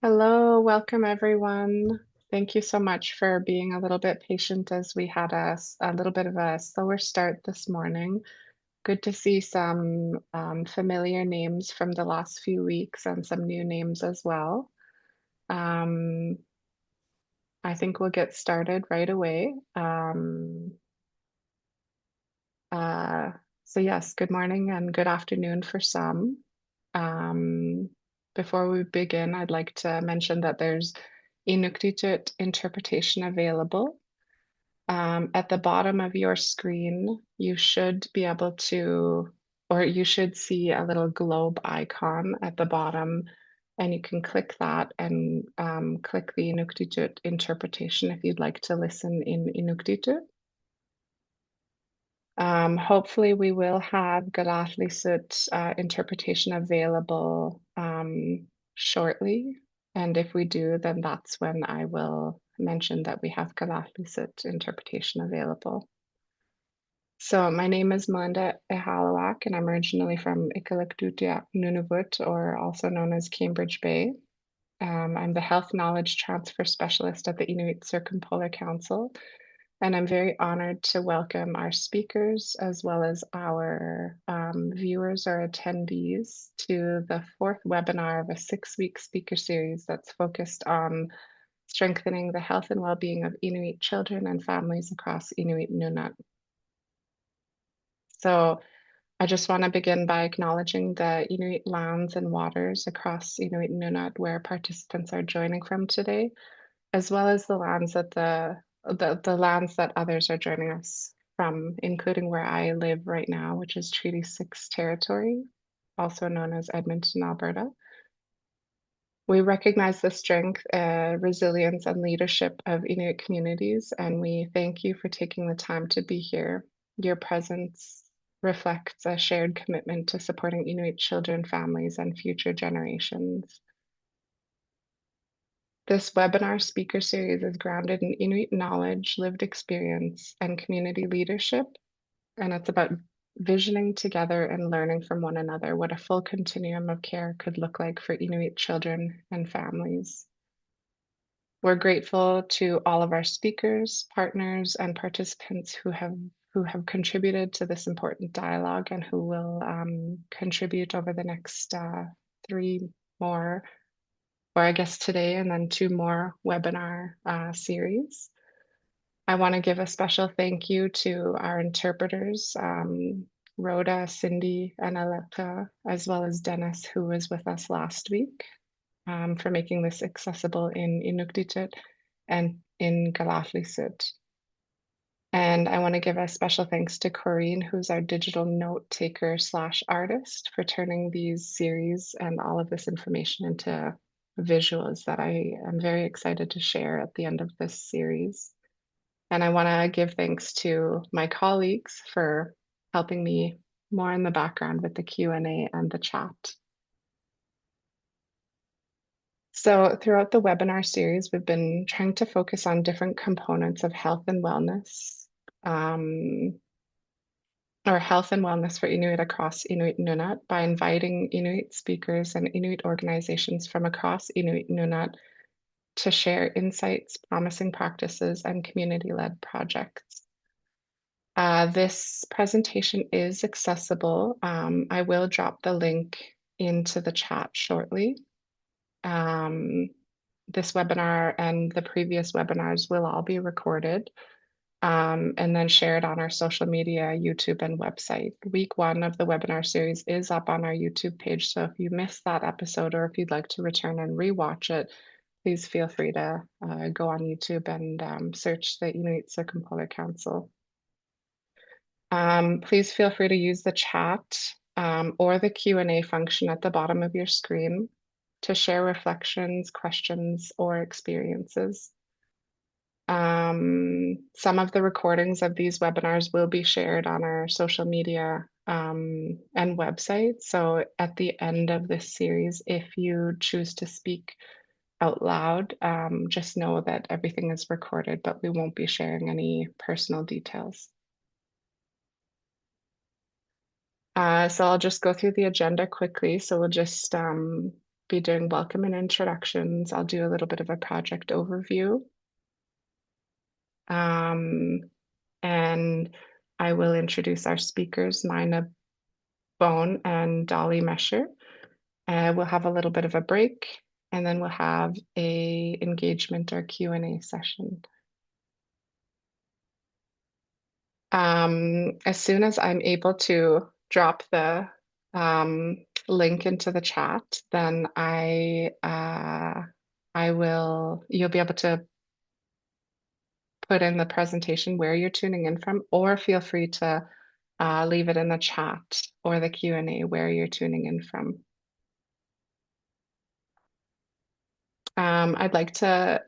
Hello, welcome everyone. Thank you so much for being a little bit patient as we had a little bit of a slower start this morning. Good to see some familiar names from the last few weeks and some new names as well. Um, I think we'll get started right away. Uh, so yes, good morning and good afternoon for some. Um, Before we begin, I'd like to mention that there's Inuktitut interpretation available. At the bottom of your screen, you should be able to, or you should see a little globe icon at the bottom, and you can click that and click the Inuktitut interpretation if you'd like to listen in Inuktitut. Hopefully we will have Galatlisut interpretation available shortly. And if we do, then that's when I will mention that we have Galatlisut interpretation available. So my name is Melinda Ehalawak, and I'm originally from Iqaluit Nunavut, or also known as Cambridge Bay. I'm the Health Knowledge Transfer Specialist at the Inuit Circumpolar Council, and I'm very honored to welcome our speakers as well as our viewers or attendees to the fourth webinar of a 6-week speaker series that's focused on strengthening the health and well-being of Inuit children and families across Inuit Nunaat. So I just want to begin by acknowledging the Inuit lands and waters across Inuit Nunaat where participants are joining from today, as well as the lands that the lands that others are joining us from, including where I live right now, which is Treaty 6 territory, also known as Edmonton, Alberta. We recognize the strength, resilience, and leadership of Inuit communities, and we thank you for taking the time to be here. Your presence reflects a shared commitment to supporting Inuit children, families, and future generations. This webinar speaker series is grounded in Inuit knowledge, lived experience, and community leadership, and it's about visioning together and learning from one another what a full continuum of care could look like for Inuit children and families. We're grateful to all of our speakers, partners, and participants who have contributed to this important dialogue and who will contribute over the next 3 more, or I guess today, and then 2 more webinar series. I want to give a special thank you to our interpreters, Rhoda, Cindy, and Alepta, as well as Dennis, who was with us last week, for making this accessible in Inuktitut and in Galatlisut. And I want to give a special thanks to Corinne, who's our digital note taker / artist, for turning these series and all of this information into visuals that I am very excited to share at the end of this series. And I want to give thanks to my colleagues for helping me more in the background with the Q&A and the chat. So throughout the webinar series, we've been trying to focus on different components of health and wellness, or health and wellness for Inuit across Inuit Nunaat by inviting Inuit speakers and Inuit organizations from across Inuit Nunaat to share insights, promising practices, and community-led projects. This presentation is accessible. I will drop the link into the chat shortly. This webinar and the previous webinars will all be recorded and then shared on our social media, YouTube, and website. Week 1 of the webinar series is up on our YouTube page, so if you missed that episode or if you'd like to return and rewatch it, please feel free to go on YouTube and search the Inuit Circumpolar Council. Please feel free to use the chat or the Q&A function at the bottom of your screen to share reflections, questions, or experiences. Some of the recordings of these webinars will be shared on our social media and website. So at the end of this series, if you choose to speak out loud, just know that everything is recorded, but we won't be sharing any personal details. So I'll just go through the agenda quickly. So we'll just be doing welcome and introductions. I'll do a little bit of a project overview. Um, and I will introduce our speakers, Mina, Beaulne, and Dolly. We'll have a little bit of a break, and then we'll have a engagement or Q&A session. As soon as I'm able to drop the link into the chat, then you'll be able to put in the presentation where you're tuning in from, or feel free to leave it in the chat or the Q&A where you're tuning in from. I'd like to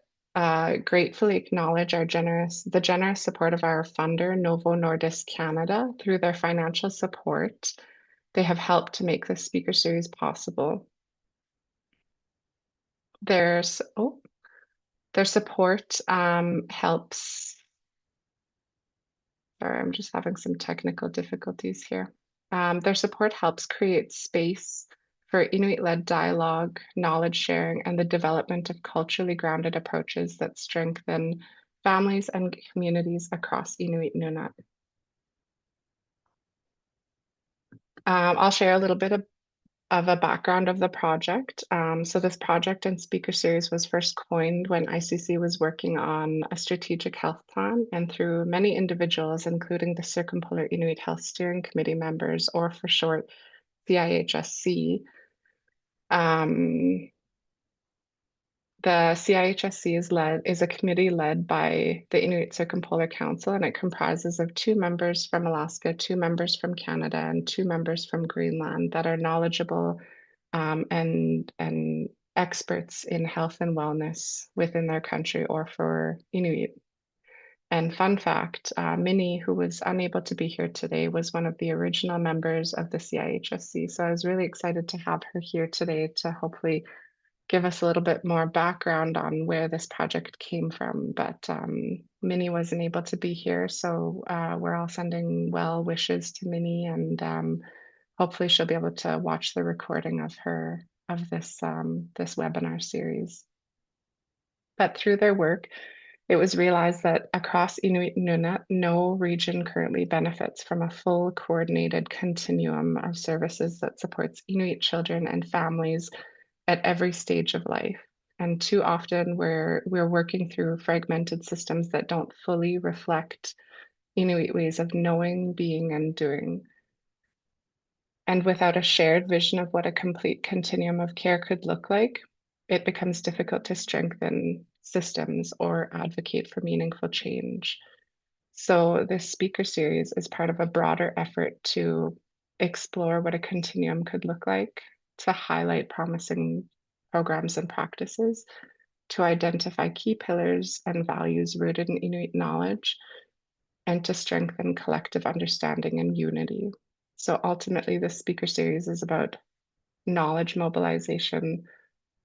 gratefully acknowledge the generous support of our funder, Novo Nordisk Canada. Through their financial support, they have helped to make this speaker series possible. There's their support helps. Sorry, I'm just having some technical difficulties here. Their support helps create space for Inuit-led dialogue, knowledge sharing, and the development of culturally grounded approaches that strengthen families and communities across Inuit Nunaat. I'll share a little bit of a background of the project. So this project and speaker series was first coined when ICC was working on a strategic health plan, and through many individuals, including the Circumpolar Inuit Health Steering Committee members, or for short, CIHSC. The CIHSC is a committee led by the Inuit Circumpolar Council, and it comprises of 2 members from Alaska, 2 members from Canada, and 2 members from Greenland that are knowledgeable and experts in health and wellness within their country or for Inuit. And fun fact, Minnie, who was unable to be here today, was one of the original members of the CIHSC. So I was really excited to have her here today to hopefully give us a little bit more background on where this project came from. But Minnie wasn't able to be here, so we're all sending well wishes to Minnie, and hopefully she'll be able to watch the recording of this webinar series. But through their work, it was realized that across Inuit Nunaat, no region currently benefits from a full coordinated continuum of services that supports Inuit children and families at every stage of life. And too often we're working through fragmented systems that don't fully reflect Inuit ways of knowing, being, and doing. And without a shared vision of what a complete continuum of care could look like, it becomes difficult to strengthen systems or advocate for meaningful change. So this speaker series is part of a broader effort to explore what a continuum could look like, to highlight promising programs and practices, to identify key pillars and values rooted in Inuit knowledge, and to strengthen collective understanding and unity. So ultimately, this speaker series is about knowledge mobilization,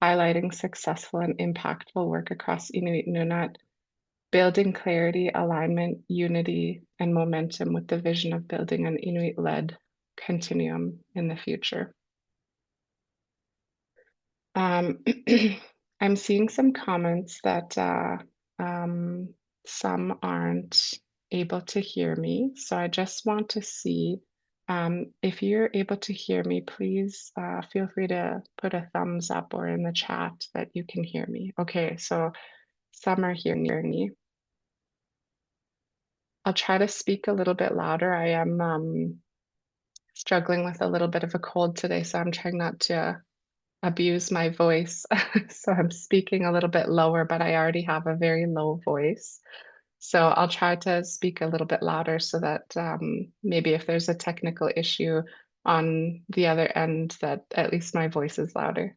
highlighting successful and impactful work across Inuit Nunaat, building clarity, alignment, unity, and momentum with the vision of building an Inuit-led continuum in the future. I'm seeing some comments that some aren't able to hear me. So I just want to see if you're able to hear me, please feel free to put a thumbs up or in the chat that you can hear me. Okay, so some are hearing me. I'll try to speak a little bit louder. I am struggling with a little bit of a cold today, so I'm trying not to abuse my voice. So I'm speaking a little bit lower, but I already have a very low voice. So I'll try to speak a little bit louder so that maybe if there's a technical issue on the other end, that at least my voice is louder.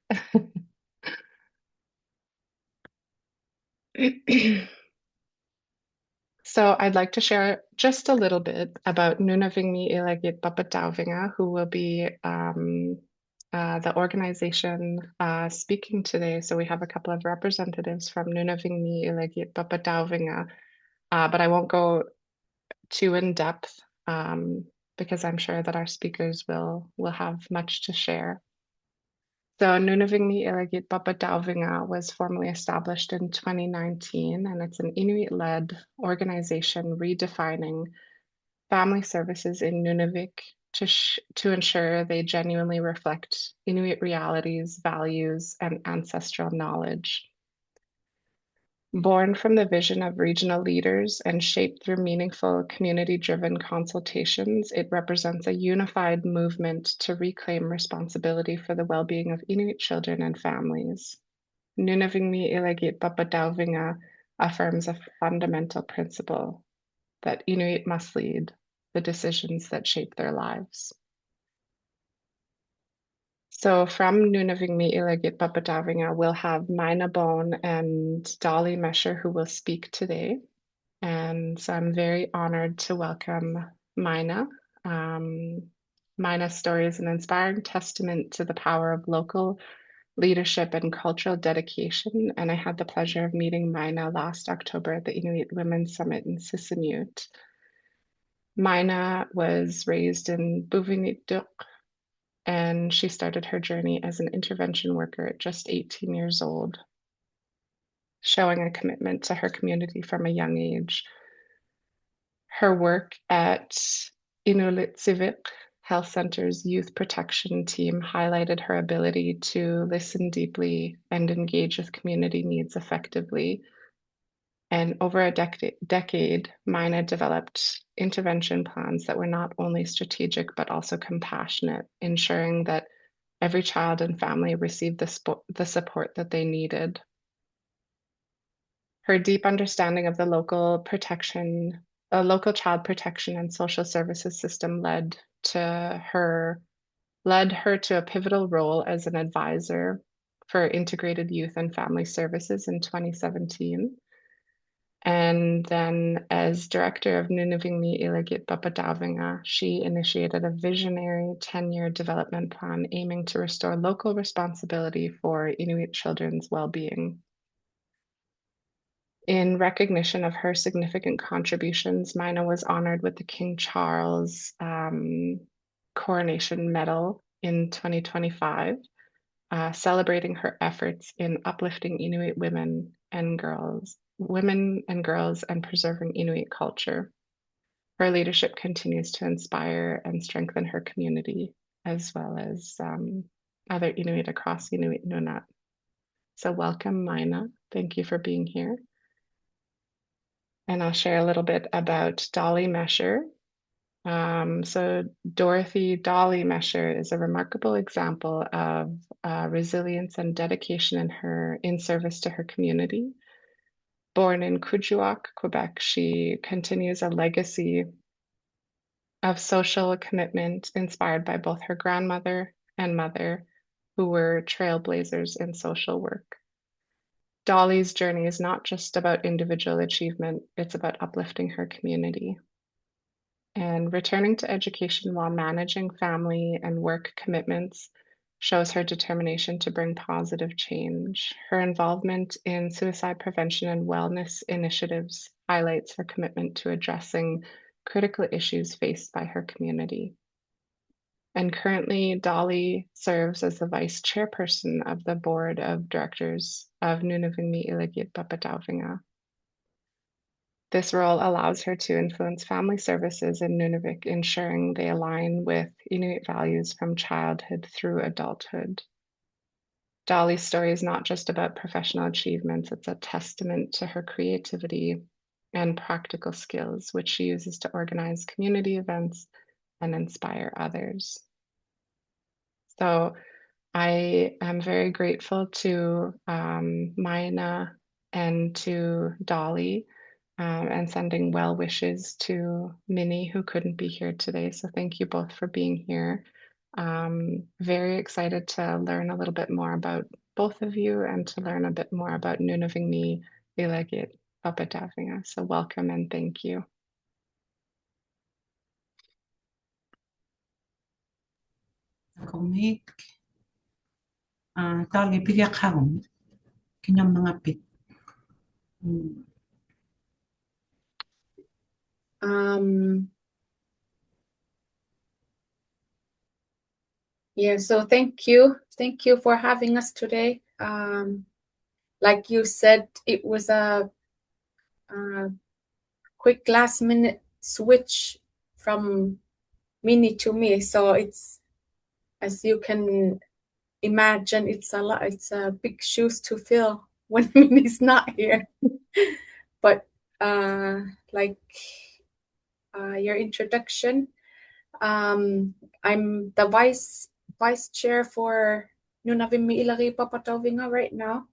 So I'd like to share just a little bit about Nunavingmi Ilagiit Papatauvinga, who will be the organization speaking today. So we have a couple of representatives from Nunavingmi Ilagiit Papatauvinga, but I won't go too in depth because I'm sure that our speakers will have much to share. So Nunavingmi Ilagiit Papatauvinga was formally established in 2019, and it's an Inuit-led organization redefining family services in Nunavik to ensure they genuinely reflect Inuit realities, values, and ancestral knowledge. Born from the vision of regional leaders and shaped through meaningful community-driven consultations, it represents a unified movement to reclaim responsibility for the well-being of Inuit children and families. Nunavingmi Ilagiit Papatauvinga affirms a fundamental principle that Inuit must lead the decisions that shape their lives. So from Nunavingmi Ilagiit Papatauvinga, we'll have Mina Beaulne and Dolly Mesher who will speak today. And so I'm very honored to welcome Mina. Mina's story is an inspiring testament to the power of local leadership and cultural dedication. And I had the pleasure of meeting Mina last October at the Inuit Women's Summit in Sisimiut. Mina was raised in Beaulne, and she started her journey as an intervention worker at just 18 years old, showing a commitment to her community from a young age. Her work at Inuit-led Health Center's youth protection team highlighted her ability to listen deeply and engage with community needs effectively. And over a decade, Mina developed intervention plans that were not only strategic but also compassionate, ensuring that every child and family received the support that they needed. Her deep understanding of the local child protection and social services system led her to a pivotal role as an advisor for integrated youth and family services in 2017. And then as director of Nunavingmi Ilagiit Papatauvinga, she initiated a visionary 10-year development plan aiming to restore local responsibility for Inuit children's well-being. In recognition of her significant contributions, Mina was honored with the King Charles Coronation Medal in 2025, celebrating her efforts in uplifting Inuit women and girls, and preserving Inuit culture. Her leadership continues to inspire and strengthen her community, as well as other Inuit across Inuit Nunaat. So welcome, Mina. Thank you for being here. And I'll share a little bit about Dolly Mesher. So Dorothy Dolly Mesher is a remarkable example of resilience and dedication in service to her community. Born in Kuujjuaq, Quebec, she continues a legacy of social commitment inspired by both her grandmother and mother, who were trailblazers in social work. Dolly's journey is not just about individual achievement, it's about uplifting her community. And returning to education while managing family and work commitments shows her determination to bring positive change. Her involvement in suicide prevention and wellness initiatives highlights her commitment to addressing critical issues faced by her community. And currently, Dolly serves as the vice chairperson of the board of directors of Nunavingmi Ilagiit Papatauvinga. This role allows her to influence family services in Nunavik, ensuring they align with Inuit values from childhood through adulthood. Dolly's story is not just about professional achievements, it's a testament to her creativity and practical skills, which she uses to organize community events and inspire others. So I am very grateful to Mina and to Dolly, and sending well wishes to Minnie, who couldn't be here today. So thank you both for being here. Very excited to learn a little bit more about both of you and to learn a bit more about Nunavingmi Ilagiit Papatauvinga. So welcome and thank you. Komik tali pigya kaum kinyam mga pit. Yeah, so thank you Thank you for having us today. Like you said, it was a quick last minute switch from Mini to me. So it's, as you can imagine, it's a lot. It's a big shoes to fill when Mini's not here. But like your introduction, I'm the vice chair for Nunavimmi Ilagiit Papatauvinga right now.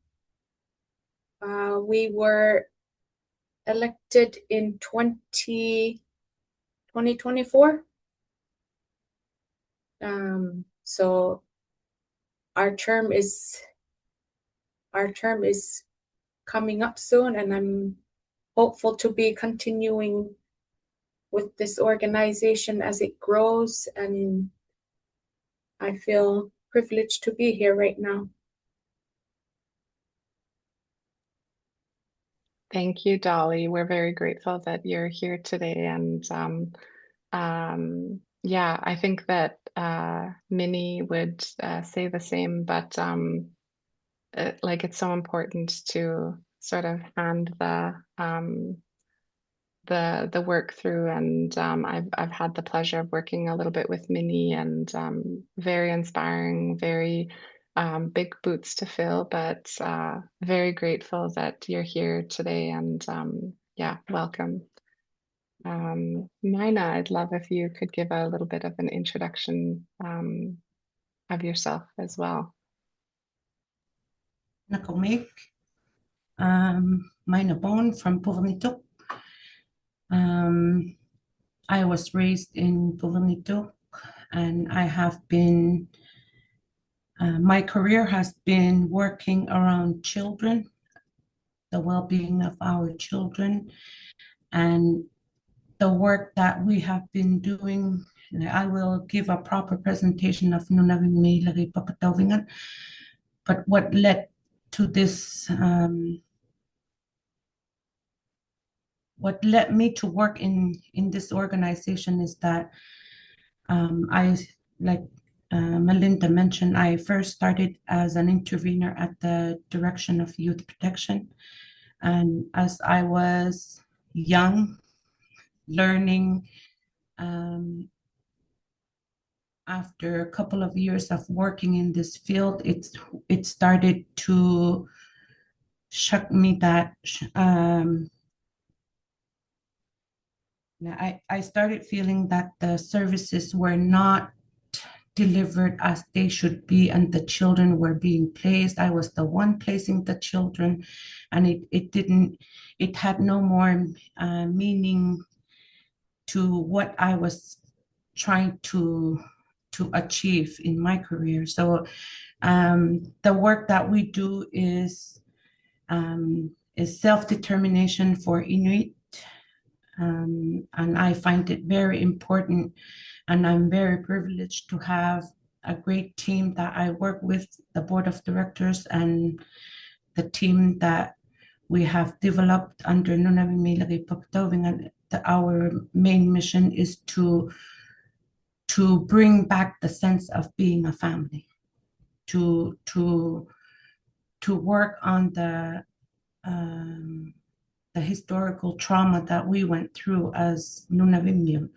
We were elected in 2024. So our term is coming up soon, and I'm hopeful to be continuing with this organization as it grows, and I feel privileged to be here right now. Thank you, Dolly. We're very grateful that you're here today. And yeah, I think that Minnie would say the same, but like it's so important to sort of hand the work through. And I've had the pleasure of working a little bit with Minnie, and very inspiring, very big boots to fill, but very grateful that you're here today. And yeah, welcome. Mina, I'd love if you could give a little bit of an introduction of yourself as well. Nakamik. Mina Beaulne from Beaulne. I was raised in Beaulne, and I have been, my career has been working around children, the well-being of our children, and the work that we have been doing. I will give a proper presentation of Nunavingmi Ilagiit Papatauvinga, but what led to this, what led me to work in this organization is that I, like Melinda mentioned, I first started as an intervener at the Direction of Youth Protection. And as I was young, learning, after a couple of years of working in this field, it started to shock me that I started feeling that the services were not delivered as they should be, and the children were being placed. I was the one placing the children, and it had no more meaning to what I was trying to achieve in my career. So the work that we do is self-determination for Inuit. And I find it very important, and I'm very privileged to have a great team that I work with, the board of directors and the team that we have developed under Nunavimmi Ilagiit Papatauvinga. Our main mission is to bring back the sense of being a family, to work on the historical trauma that we went through as Nunavimmiut,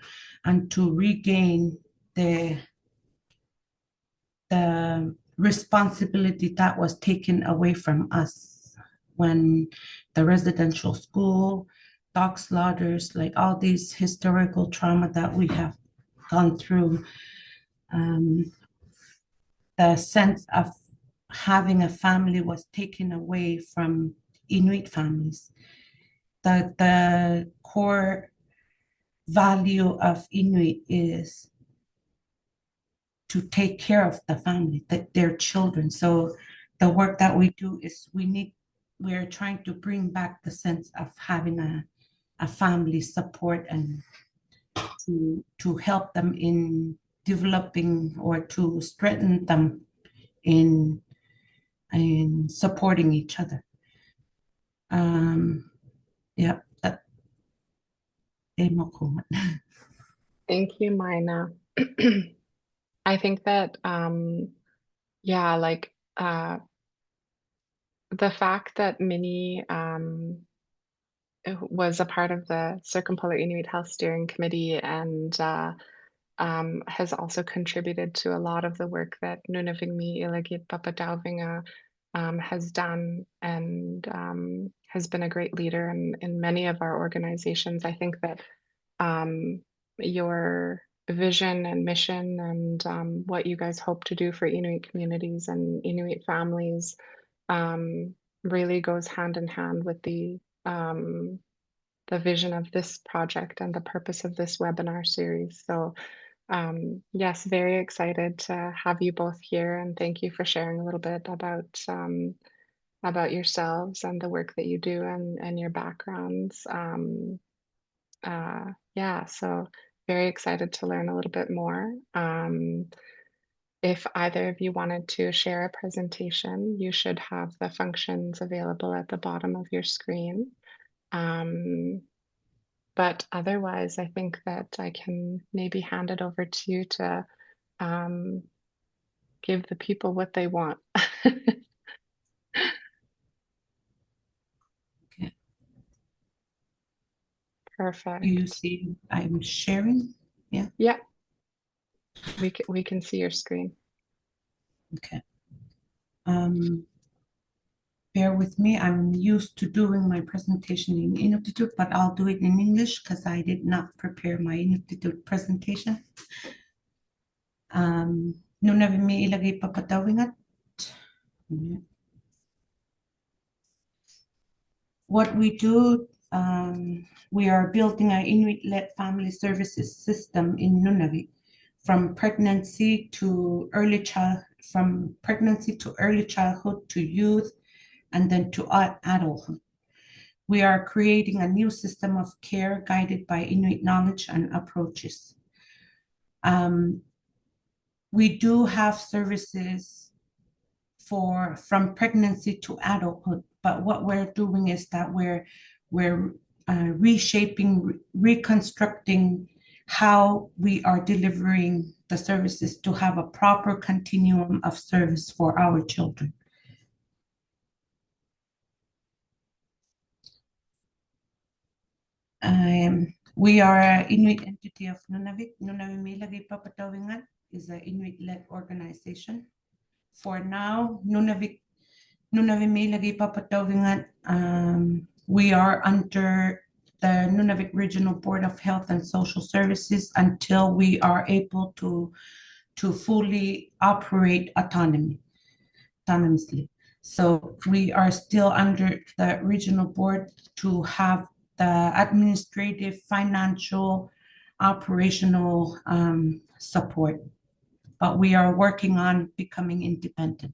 and to regain the responsibility that was taken away from us when the residential school, dog slaughters, like all these historical trauma that we have gone through. The sense of having a family was taken away from Inuit families. The core value of Inuit is to take care of the family, their children. So the work that we do is we're trying to bring back the sense of having a family support, and to help them in developing, or to strengthen them in supporting each other. Yeah, Thank you, Mina. I think that Yeah, like the fact that Minnie was a part of the Circumpolar Inuit Health Steering Committee and has also contributed to a lot of the work that Nunavingmi Ilagiit Papatauvinga has done and has been a great leader in many of our organizations. I think that um, your vision and mission and what you guys hope to do for Inuit communities and Inuit families really goes hand in hand with the vision of this project and the purpose of this webinar series. So yes, very excited to have you both here, and thank you for sharing a little bit about yourselves and the work that you do and your backgrounds. Yeah, so very excited to learn a little bit more. If either of you wanted to share a presentation, you should have the functions available at the bottom of your screen. But otherwise, I think that I can maybe hand it over to you to um, give the people what they want. Okay. Do you Perfect. see I'm sharing? Yeah. Yeah, we can see your screen. Okay. Bear with me. I'm used to doing my presentation in Inuktitut, but I'll do it in English because I did not prepare my Inuktitut presentation. Nunavimmi Ilagiit Papatauvinga. What we do, we are building an Inuit-led family services system in Nunavik from pregnancy to early childhood to youth and then to adulthood. We are creating a new system of care guided by Inuit knowledge and approaches. We do have services from pregnancy to adulthood, but what we're doing is that we're reshaping, reconstructing how we are delivering the services to have a proper continuum of service for our children. We are an Inuit entity of Nunavik. Nunavimmi Ilagiit Papatauvinga is an Inuit-led organization. For now, Nunavimmi Ilagiit Papatauvinga, we are under the Nunavik Regional Board of Health and Social Services until we are able to fully operate autonomously. So we are still under the regional board to have the administrative, financial, operational support, but we are working on becoming independent.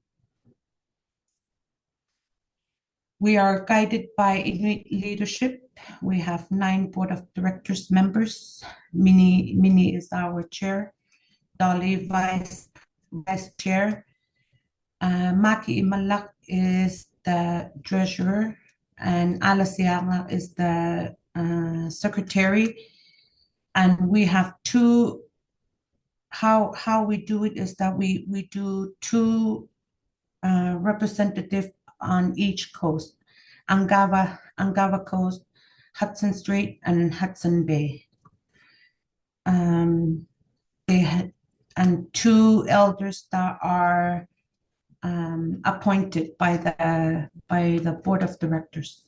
We are guided by Inuit leadership. We have 9 board of directors members. Mina is our chair, Dolly vice chair, Maki Imalak is the treasurer, and Alasianga is the secretary. And we have two, how we do it is that we do 2 representatives on each coast, Angava Coast, Hudson Strait, and Hudson Bay. They had, and 2 elders that are appointed by the board of directors,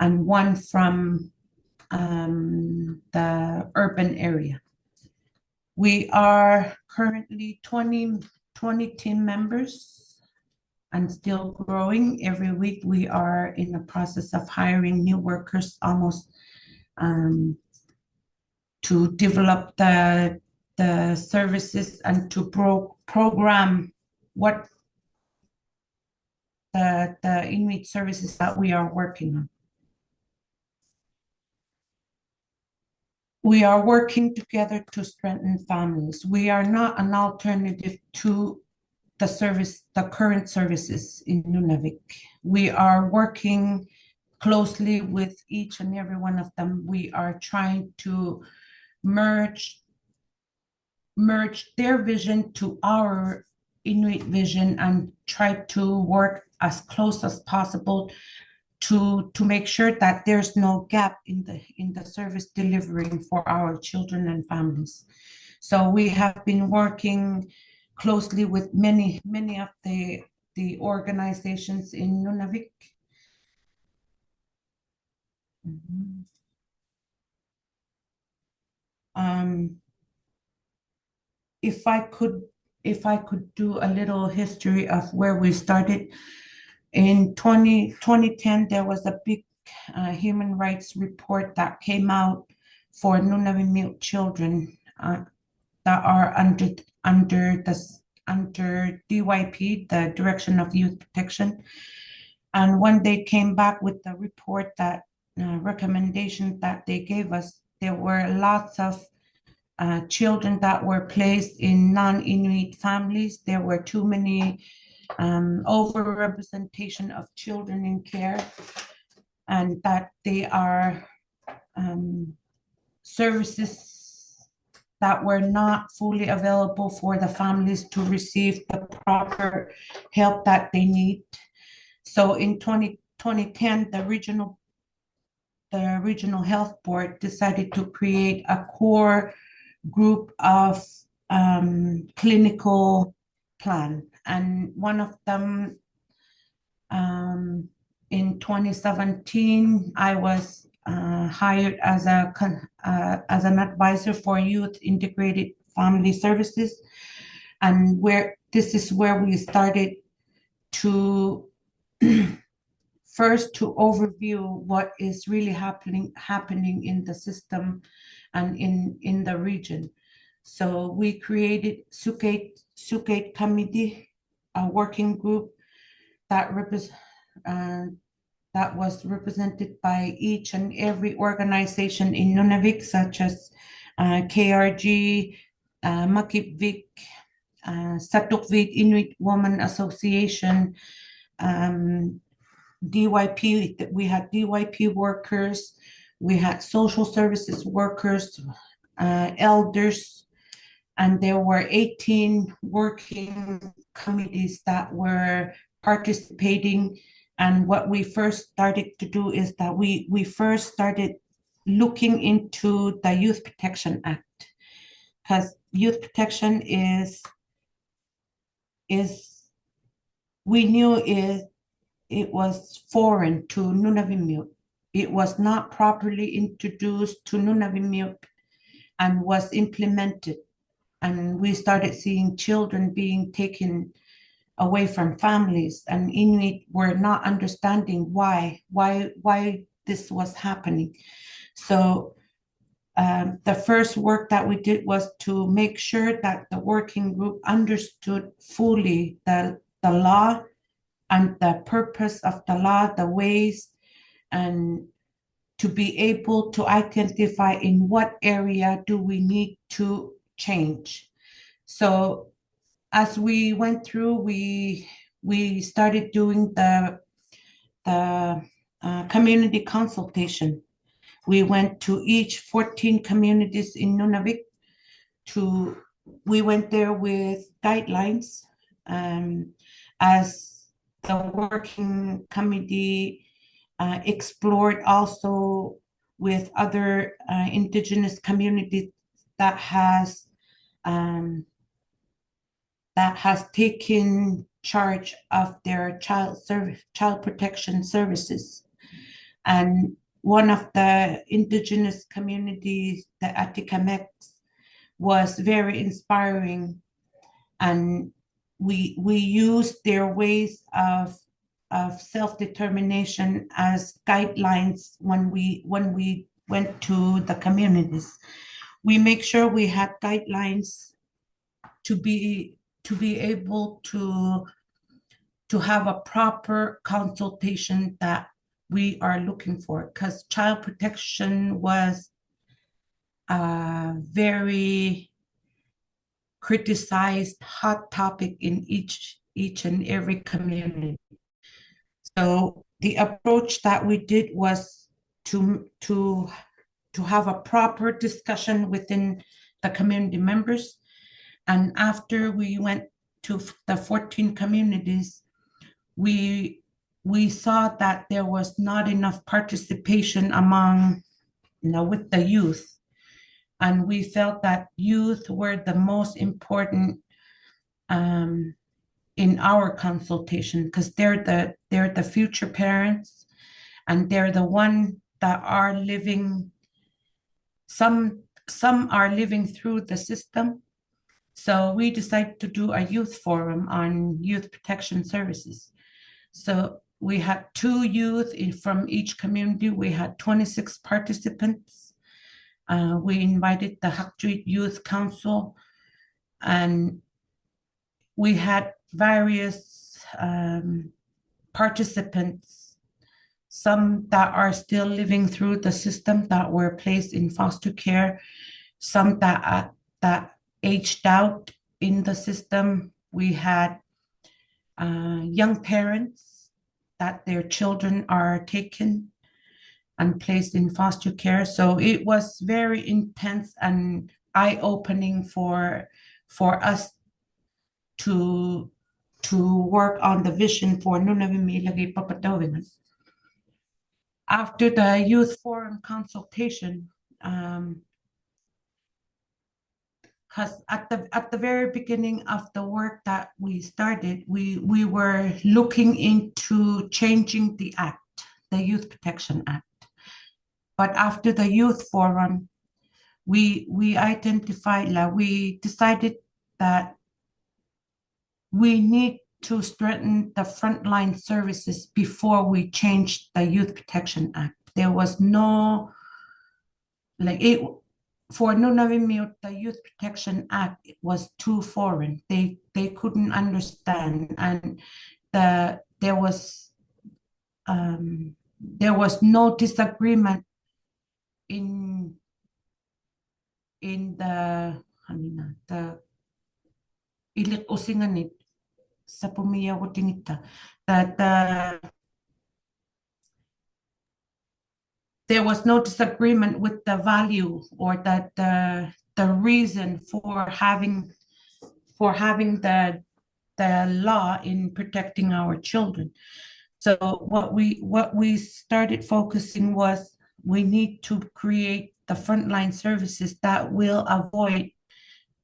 and 1 from the urban area. We are currently 20 team members and still growing. Every week we are in the process of hiring new workers almost to develop the services and to program what the Inuit services that we are working on. We are working together to strengthen families. We are not an alternative to the current services in Nunavik. We are working closely with each and every one of them. We are trying to merge their vision to our Inuit vision and tried to work as close as possible to make sure that there's no gap in the service delivering for our children and families. So we have been working closely with many of the organizations in Nunavik. If I could do a little history of where we started, in 2010, there was a big human rights report that came out for Nunavimmiut children that are under DYP, the Direction of Youth Protection. And when they came back with the report, that recommendation that they gave us, there were lots of children that were placed in non-Inuit families. There were too many overrepresentation of children in care, and that they are services that were not fully available for the families to receive the proper help that they need. So in 2010, the regional health board decided to create a core group of clinical plan, and one of them in 2017, I was hired as an advisor for youth integrated family services, and this is where we started to first to overview what is really happening in the system and in the region. So we created Sukate Committee, a working group that was represented by each and every organization in Nunavik, such as KRG, Makipvik, Satukvik Inuit Women Association, DYP. We had DYP workers, we had social services workers, elders, and there were 18 working committees that were participating. And what we first started to do is that we first started looking into the Youth Protection Act, because youth protection is we knew it was foreign to Nunavimmiut. It was not properly introduced to Nunavimmiut and was implemented. And we started seeing children being taken away from families, and Inuit were not understanding why this was happening. So the first work that we did was to make sure that the working group understood fully the law and the purpose of the law, the ways, and to be able to identify in what area do we need to change. So as we went through, we started doing the community consultation. We went to each 14 communities in Nunavik. We went there with guidelines as the working committee explored also with other indigenous communities that has taken charge of their child protection services. And one of the indigenous communities, the Atikamekw, was very inspiring, and we used their ways of self-determination as guidelines when we went to the communities. We make sure we had guidelines to be able to have a proper consultation that we are looking for, because child protection was a very criticized hot topic in each and every community. So the approach that we did was to have a proper discussion within the community members. And after we went to the 14 communities, we saw that there was not enough participation among, with the youth. And we felt that youth were the most important in our consultation, because they're the future parents, and they're the one that are living, some are living through the system. So we decided to do a youth forum on youth protection services. So we had 2 youth from each community. We had 26 participants. We invited the Hakjuit Youth Council, and we had various participants, some that are still living through the system, that were placed in foster care, some that aged out in the system. We had young parents that their children are taken and placed in foster care. So it was very intense and eye-opening for us to work on the vision for Nunavimmi Ilagiit Papatauvinga. After the youth forum consultation, because at the very beginning of the work that we started, we were looking into changing the act, the Youth Protection Act. But after the youth forum, we decided that we need to strengthen the frontline services before we changed the Youth Protection Act. There was no, for Nunavimmiut, the Youth Protection Act was too foreign. They couldn't understand, and there was no disagreement in the ilik usinganit sa pumiya watingita, that there was no disagreement with the value, or that the reason for having the law in protecting our children. So what we started focusing was, we need to create the frontline services that will avoid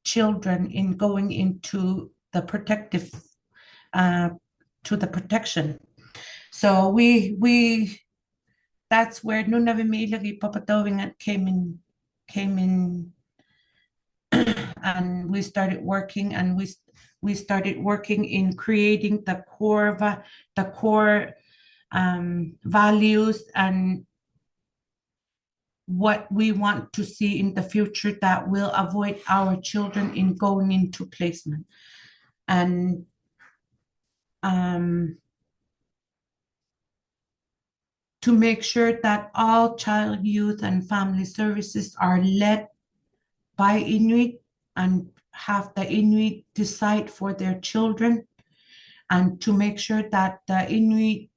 children in going into the protective to the protection. So we that's where Nunavimmi Ilagiit Papatauvinga came in, and we started working, and we started working in creating the core values and what we want to see in the future that will avoid our children in going into placement. And to make sure that all child, youth, and family services are led by Inuit, and have the Inuit decide for their children, and to make sure that the Inuit,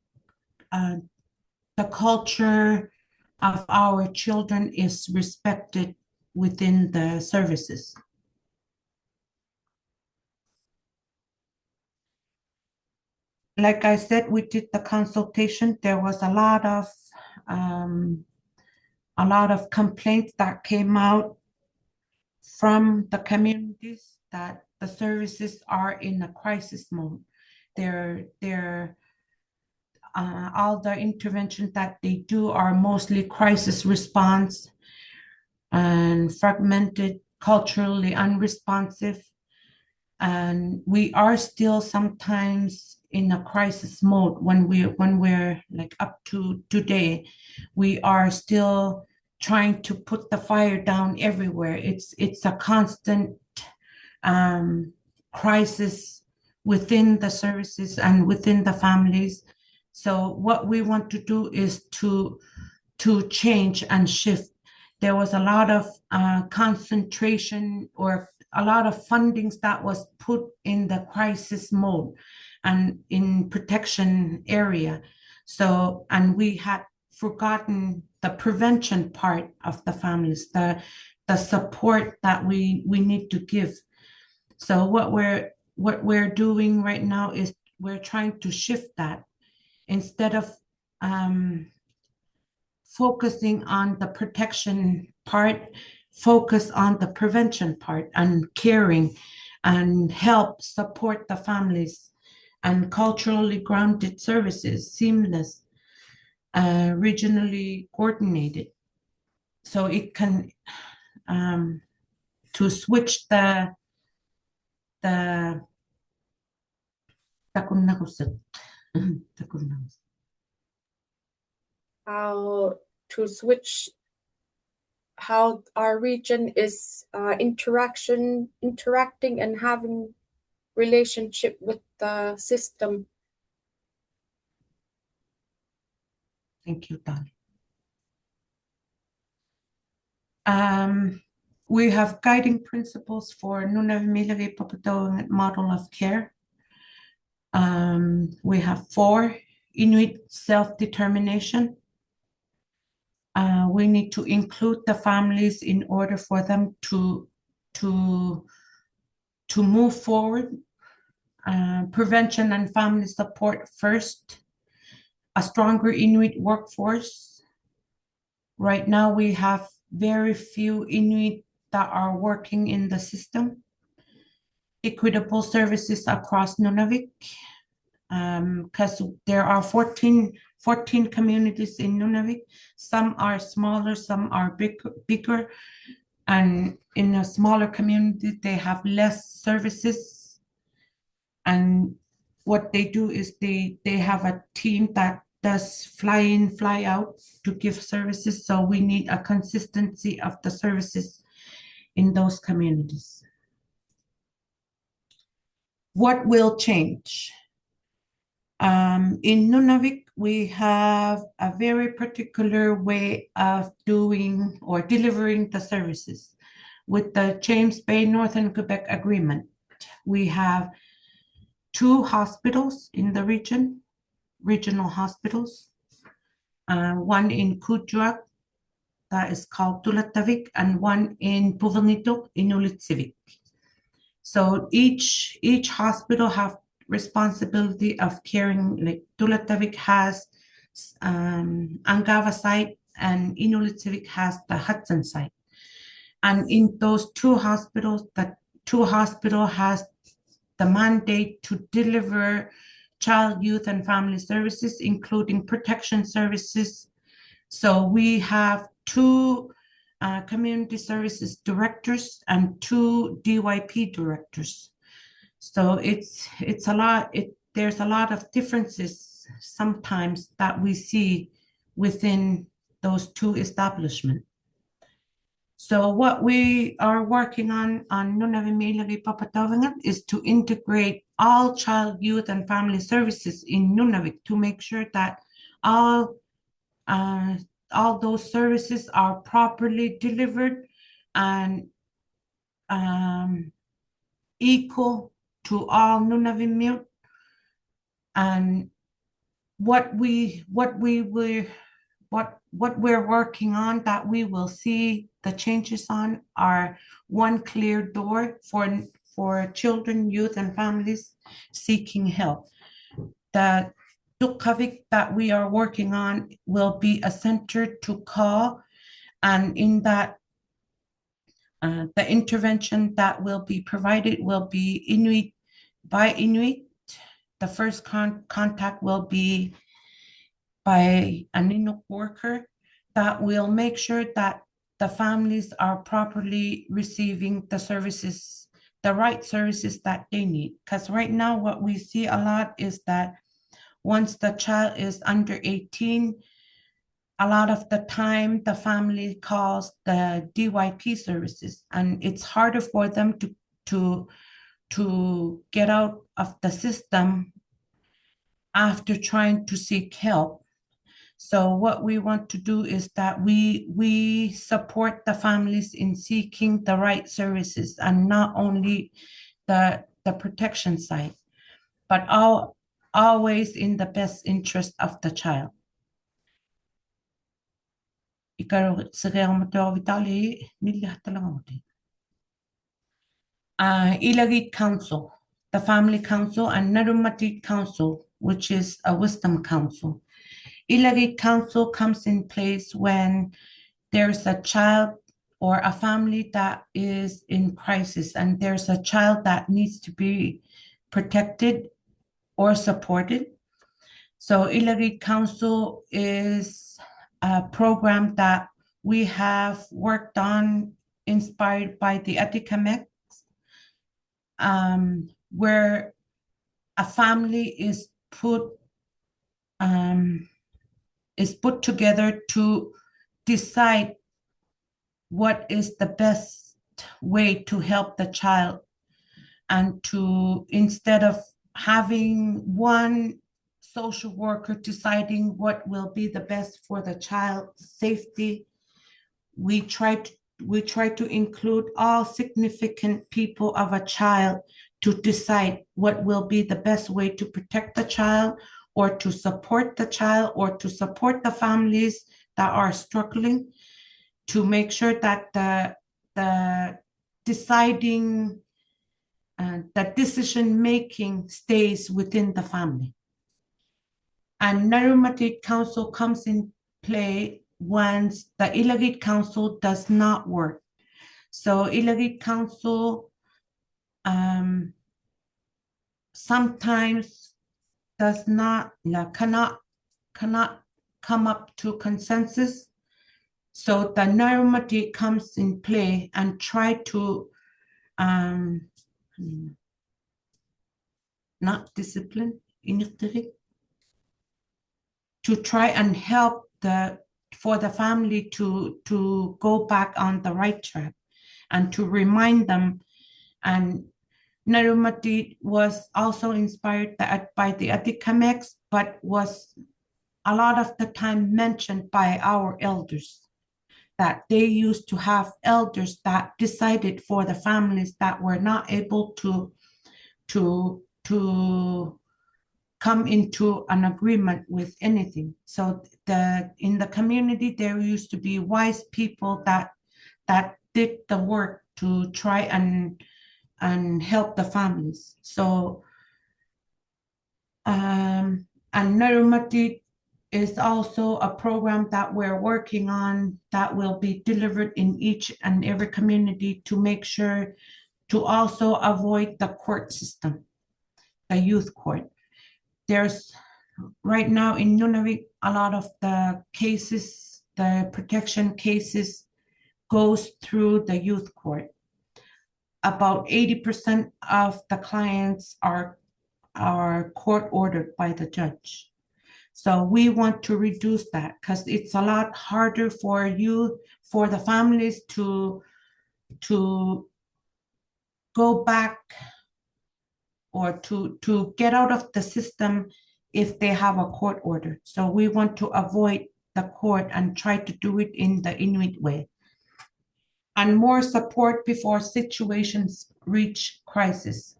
the culture of our children is respected within the services. Like I said, we did the consultation. There was a lot of complaints that came out from the communities, that the services are in a crisis mode. All the interventions that they do are mostly crisis response and fragmented, culturally unresponsive. And we are still sometimes in a crisis mode when we're like up to today. We are still trying to put the fire down everywhere. It's a constant crisis within the services and within the families. So what we want to do is to change and shift. There was a lot of concentration, or a lot of fundings that was put in the crisis mode and in protection area. So, and we had forgotten the prevention part of the families, the support that we need to give. So what we're what we're doing right now is we're trying to shift that. Instead of focusing on the protection part, focus on the prevention part and caring and help support the families and culturally grounded services, seamless, regionally coordinated. So it can, to switch the how to switch how our region is interacting and having relationship with the system. Thank you, Dolly. We have guiding principles for Nunavimmi Ilagiit Papatauvinga model of care. We have 4 Inuit self-determination. We need to include the families in order for them to move forward. Prevention and family support first. A stronger Inuit workforce. Right now we have very few Inuit that are working in the system. Equitable services across Nunavik, because there are 14 communities in Nunavik. Some are smaller, some are bigger, and in a smaller community they have less services. And what they do is they have a team that does fly in, fly out to give services. So we need a consistency of the services in those communities. What will change? In Nunavik, we have a very particular way of doing or delivering the services. With the James Bay Northern Quebec Agreement, we have 2 hospitals in the region, regional hospitals. One in Kuujjuaq, that is called Tulatavik, and one in Puvalnito, Inuit-led. So each hospital have responsibility of caring. Like Tulatavik has Angava site and Inuit-led has the Hudson site. And in those 2 hospitals, the 2 hospitals has the mandate to deliver child, youth, and family services, including protection services. So we have 2 community services directors and 2 DYP directors. So it's a lot. There's a lot of differences sometimes that we see within those 2 establishments. So what we are working on Nunavimmi Ilagiit Papatauvinga is to integrate all child, youth, and family services in Nunavik to make sure that all those services are properly delivered and equal to all Nunavimmiut. And what we're working on that we will see the changes on are 1 clear door for children, youth, and families seeking help. The Tukavik that we are working on will be a center to call, and in that the intervention that will be provided will be Inuit by Inuit. The first contact will be by an Inuit worker that will make sure that the families are properly receiving the services, the right services that they need. Because right now what we see a lot is that once the child is under 18, a lot of the time the family calls the DYP services, and it's harder for them to get out of the system after trying to seek help. So what we want to do is that we support the families in seeking the right services, and not only the protection side, but always in the best interest of the child. Ilagiit Council. the Family Council, and Nunavimmiut Council, which is a wisdom council. Ilagiit Council comes in place when there's a child or a family that is in crisis and there's a child that needs to be protected or supported. So Ilagiit Council is a program that we have worked on, inspired by the Atikamekw, where a family is put together to decide what is the best way to help the child, and to, instead of having one social worker deciding what will be the best for the child's safety, we try to include all significant people of a child to decide what will be the best way to protect the child, or to support the child, or to support the families that are struggling, to make sure that the deciding, the decision making stays within the family. And Nunavimmiut Council comes in play once the Ilagiit Council does not work. So Ilagiit Council sometimes cannot come up to consensus. So the Nunavimmiut comes in play and try to not discipline, to try and help for the family to go back on the right track, and to remind them. And Nunavimmiut was also inspired by the Atikamekw, but was a lot of the time mentioned by our elders, that they used to have elders that decided for the families that were not able to come into an agreement with anything. So in the community, there used to be wise people that did the work to try and help the families. So and Nunavimmiut is also a program that we're working on that will be delivered in each and every community, to make sure to also avoid the court system, the youth court. There's right now in Nunavik, a lot of the cases, the protection cases, goes through the youth court. About 80% of the clients are court ordered by the judge. So we want to reduce that, because it's a lot harder for the families to go back or to get out of the system if they have a court order. So we want to avoid the court and try to do it in the Inuit way. And more support before situations reach crisis,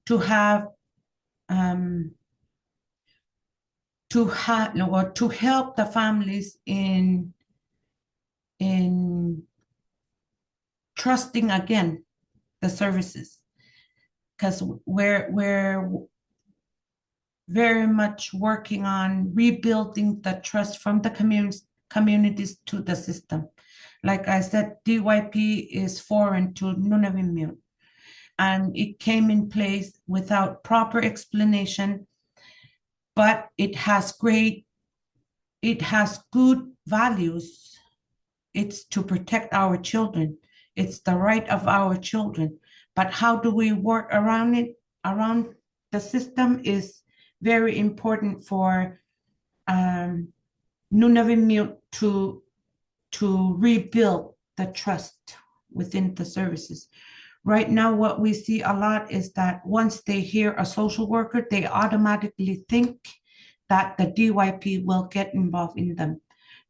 to help the families in trusting again the services, because we're very much working on rebuilding the trust from the communities to the system. Like I said, DYP is foreign to Nunavimmiut, and it came in place without proper explanation, but it has good values. It's to protect our children. It's the right of our children. But how do we work around it? Around the system is very important for Nunavimmiut to rebuild the trust within the services. Right now, what we see a lot is that once they hear a social worker, they automatically think that the DYP will get involved in them,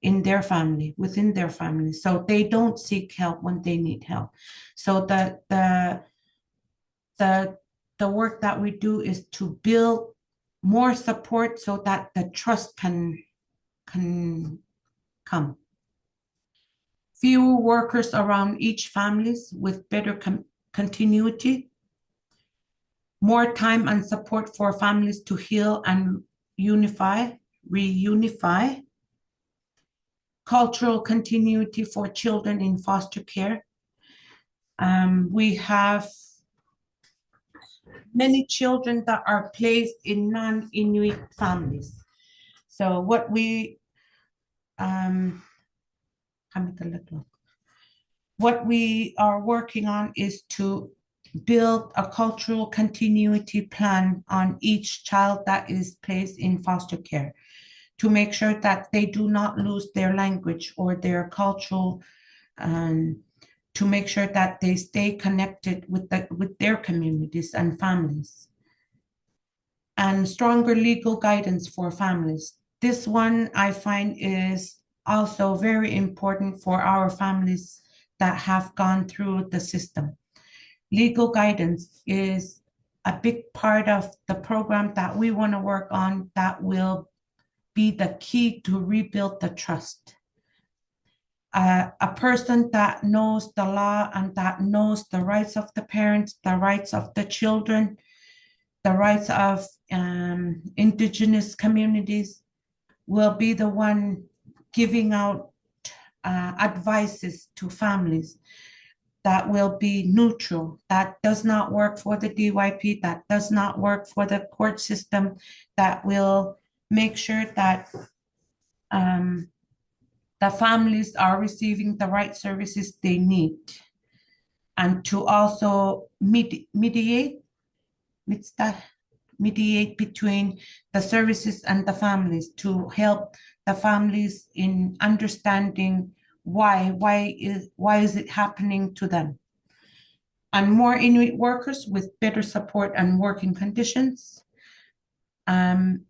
in their family, within their family. So they don't seek help when they need help. So the work that we do is to build more support so that the trust can come. Fewer workers around each families with better continuity. more time and support for families to heal and reunify, cultural continuity for children in foster care. We have many children that are placed in non-Inuit families. So what we are working on is to build a cultural continuity plan on each child that is placed in foster care, to make sure that they do not lose their language or their cultural, to make sure that they stay connected with their communities and families. And stronger legal guidance for families. This one I find is also very important for our families that have gone through the system. Legal guidance is a big part of the program that we want to work on, that will be the key to rebuild the trust. A person that knows the law and that knows the rights of the parents, the rights of the children, the rights of indigenous communities, will be the one giving out advices to families that will be neutral, that does not work for the DYP, that does not work for the court system, that will make sure that the families are receiving the right services they need, and to also mediate between the services and the families, to help the families in understanding why is it happening to them. And more Inuit workers with better support and working conditions. Family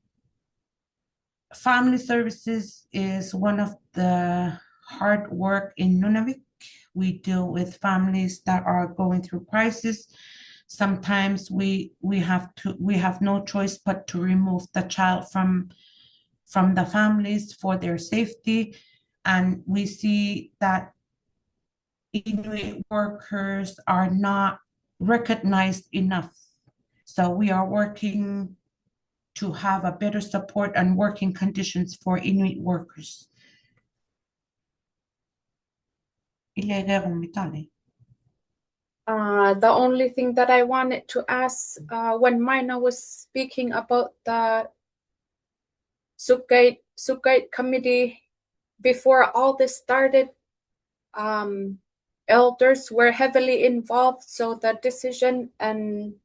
services is one of the hard work in Nunavik. We deal with families that are going through crisis. Sometimes we have no choice but to remove the child from the families for their safety. And we see that Inuit workers are not recognized enough. So we are working to have a better support and working conditions for Inuit workers. The only thing that I wanted to ask, when Mina was speaking about the Sukait committee, before all this started, elders were heavily involved, so the decision and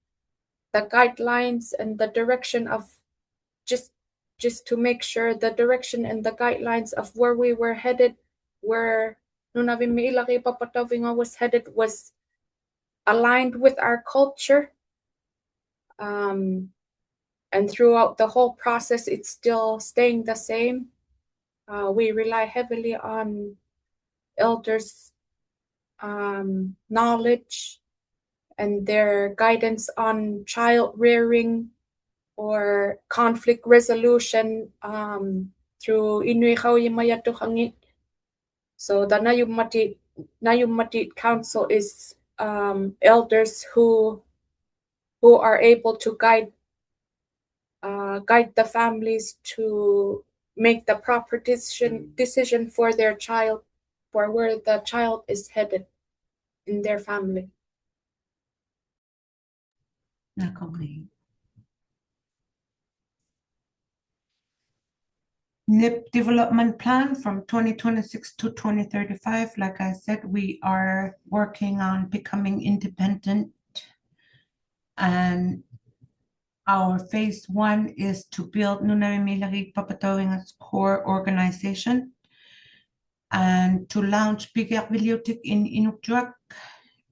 the guidelines and the direction of just to make sure the direction and the guidelines of where we were headed, where Nunavimmi Ilagiit Papatauvinga was headed, was aligned with our culture. And throughout the whole process, it's still staying the same. We rely heavily on elders' knowledge and their guidance on child rearing or conflict resolution through Inuit Nunaat. So the Nunavimmiut Council is elders who are able to guide the families to make the proper decision for their child, for where the child is headed in their family. NIP development plan from 2026 to 2035. Like I said, we are working on becoming independent, and our phase 1 is to build Nunavimmi Ilagiit Papatauvinga's core organization and to launch Pigakvillutik in Inuktitut.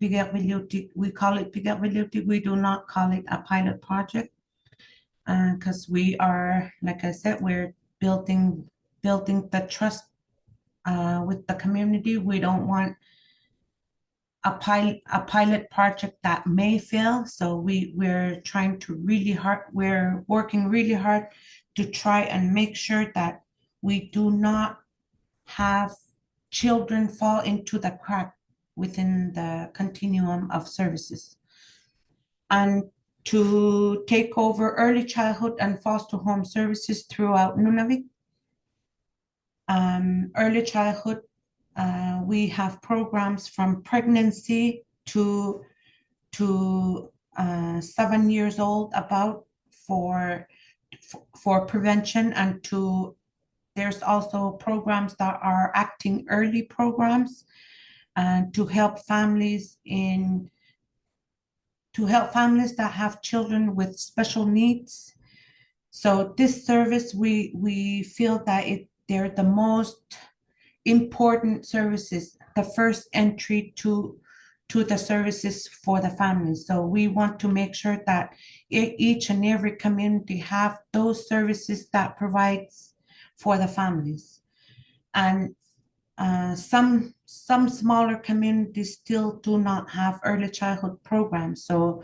Pigakvillutik, we call it Pigakvillutik. We do not call it a pilot project because we are, like I said, we're building the trust with the community. We don't want a pilot project that may fail. So we're trying to we're working really hard to try and make sure that we do not have children fall into the crack within the continuum of services. And to take over early childhood and foster home services throughout Nunavik. Early childhood, we have programs from pregnancy to 7 years old about for prevention, and there's also programs that are acting early programs and to help families that have children with special needs. So this service, we feel that they're the most important services, the first entry to the services for the families. So we want to make sure that each and every community have those services that provides for the families. And some smaller communities still do not have early childhood programs. So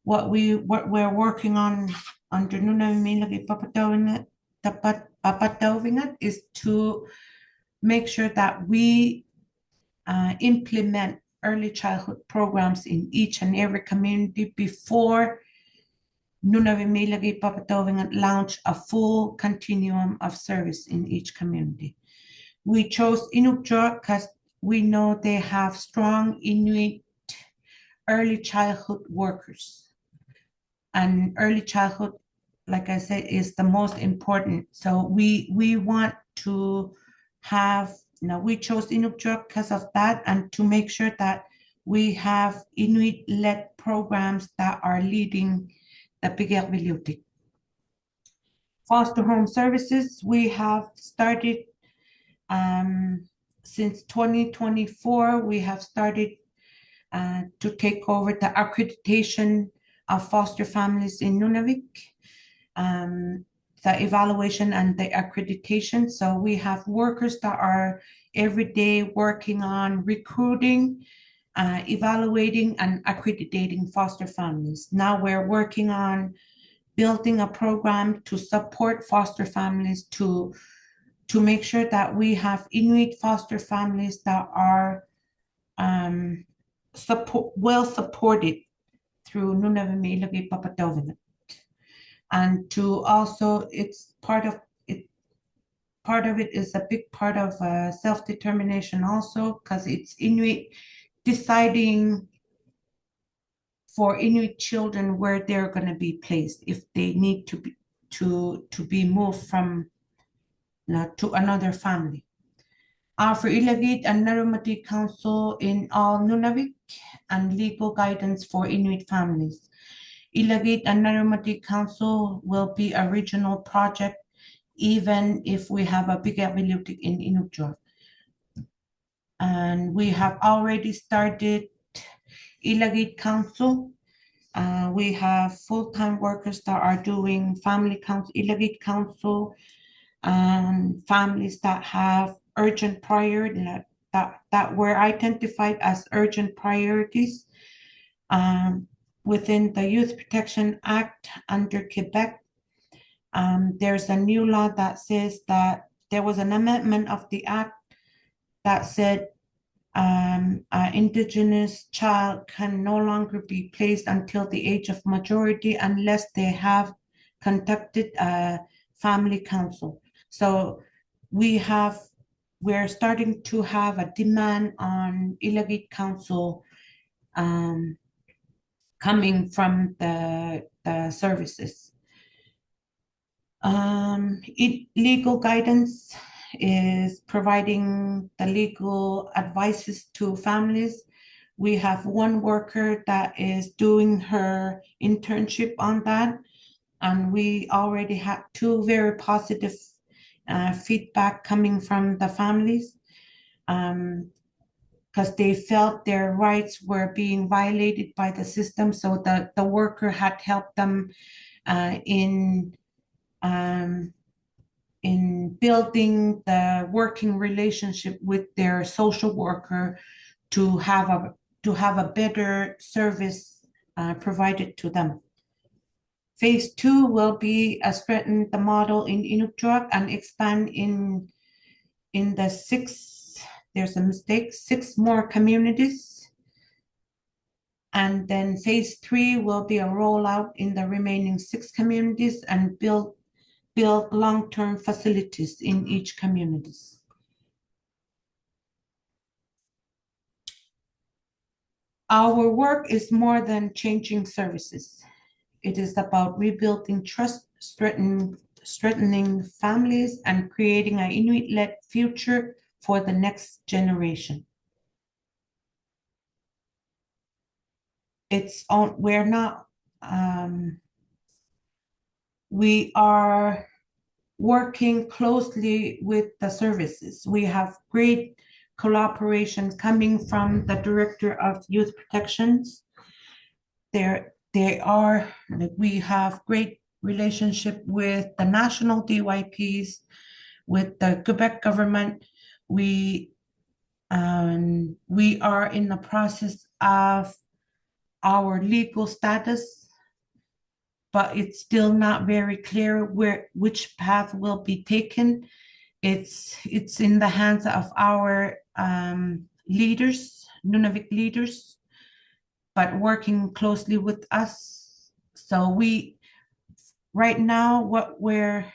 what we're working on under Nunavimmi Ilagiit Papatauvinga is to make sure that we implement early childhood programs in each and every community before Nunavimmi Ilagiit Papatauvinga launch a full continuum of service in each community. We chose Inuit because we know they have strong Inuit early childhood workers. And early childhood, like I said, is the most important. So we want to have, we chose Inuit because of that, and to make sure that we have Inuit-led programs that are leading the Nunavimmiut. Foster home services, we have started since 2024, we have started to take over the accreditation of foster families in Nunavik, the evaluation and the accreditation. So we have workers that are every day working on recruiting, evaluating, and accrediting foster families. Now we're working on building a program to support foster families to make sure that we have Inuit foster families that are well supported through Nunavimmi Ilagiit Papatauvinga. And to also, it's part of it is a big part of self-determination also, because it's Inuit deciding for Inuit children where they're going to be placed if they need to be moved from to another family. For Ilagiit and Nunavimmiut Council in all Nunavik, and legal guidance for Inuit families. Ilagiit and Nunavimmiut Council will be a regional project even if we have a big Beaulne in Inuit. And we have already started Ilagiit Council. We have full-time workers that are doing family council, Ilagiit Council, and families that have urgent priority that were identified as urgent priorities within the Youth Protection Act under Quebec. There's a new law that says that there was an amendment of the act that said an Indigenous child can no longer be placed until the age of majority unless they have conducted a family council. So we're starting to have a demand on Ilagiit Council coming from the services. Legal guidance is providing the legal advices to families. We have one worker that is doing her internship on that, and we already had 2 very positive feedback coming from the families because they felt their rights were being violated by the system. So the worker had helped them in building the working relationship with their social worker to have a better service provided to them. Phase 2 will be strengthen the model in Inuit and expand in the 6 more communities. And then phase 3 will be a rollout in the remaining 6 communities and build long-term facilities in each communities. Our work is more than changing services. It is about rebuilding trust, strengthening families, and creating an Inuit-led future for the next generation. We are working closely with the services. We have great collaboration coming from the Director of Youth Protections. We have great relationship with the national DYPs, with the Quebec government. We are in the process of our legal status, but it's still not very clear which path will be taken. It's in the hands of our leaders, Nunavik leaders, but working closely with us. So right now, what we're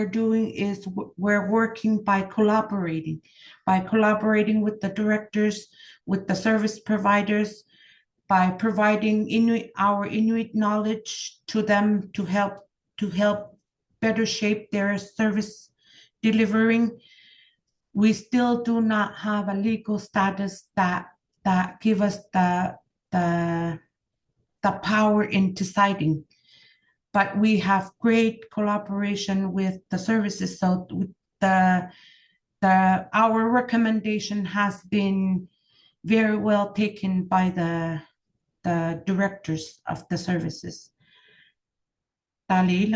doing is we're working by collaborating with the directors, with the service providers, by providing our Inuit knowledge to them to help better shape their service delivering. We still do not have a legal status that give us the power in deciding, but we have great collaboration with the services. So our recommendation has been very well taken by the directors of the services. Dolly,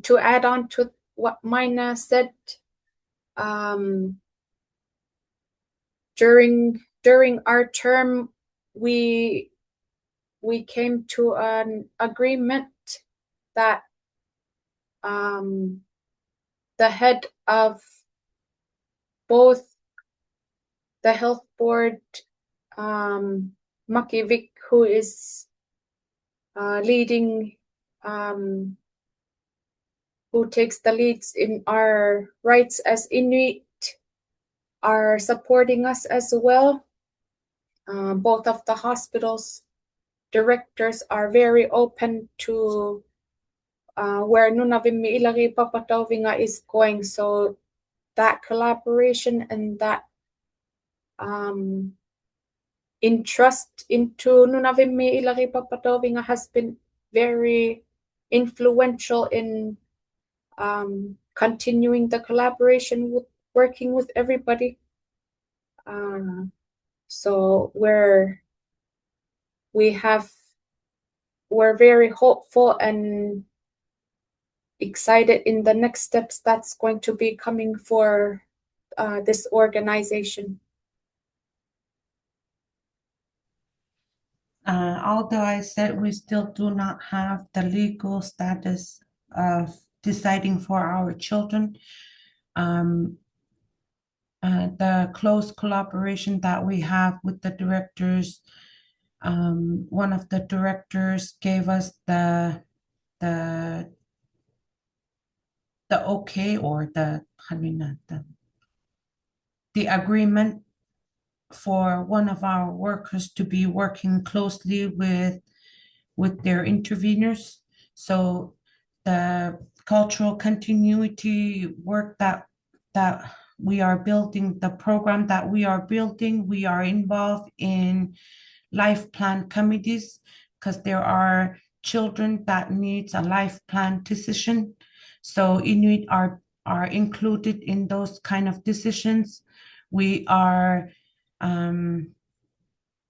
to add on to what Mina said, during our term, we came to an agreement that the head of both the health board, Makivik, who is leading, who takes the leads in our rights as Inuit, are supporting us as well. Both of the hospitals directors are very open to where Nunavimmi Ilagiit Papatauvinga is going. So that collaboration and that interest into Nunavimmi Ilagiit Papatauvinga has been very influential in continuing the collaboration with working with everybody. So we're very hopeful and excited in the next steps that's going to be coming for this organization. Although I said we still do not have the legal status of deciding for our children, the close collaboration that we have with the directors, one of the directors gave us the okay, or the agreement for one of our workers to be working closely with their interveners. So the cultural continuity work that we are building, the program that we are building, we are involved in life plan committees, because there are children that needs a life plan decision. So Inuit are included in those kind of decisions. We are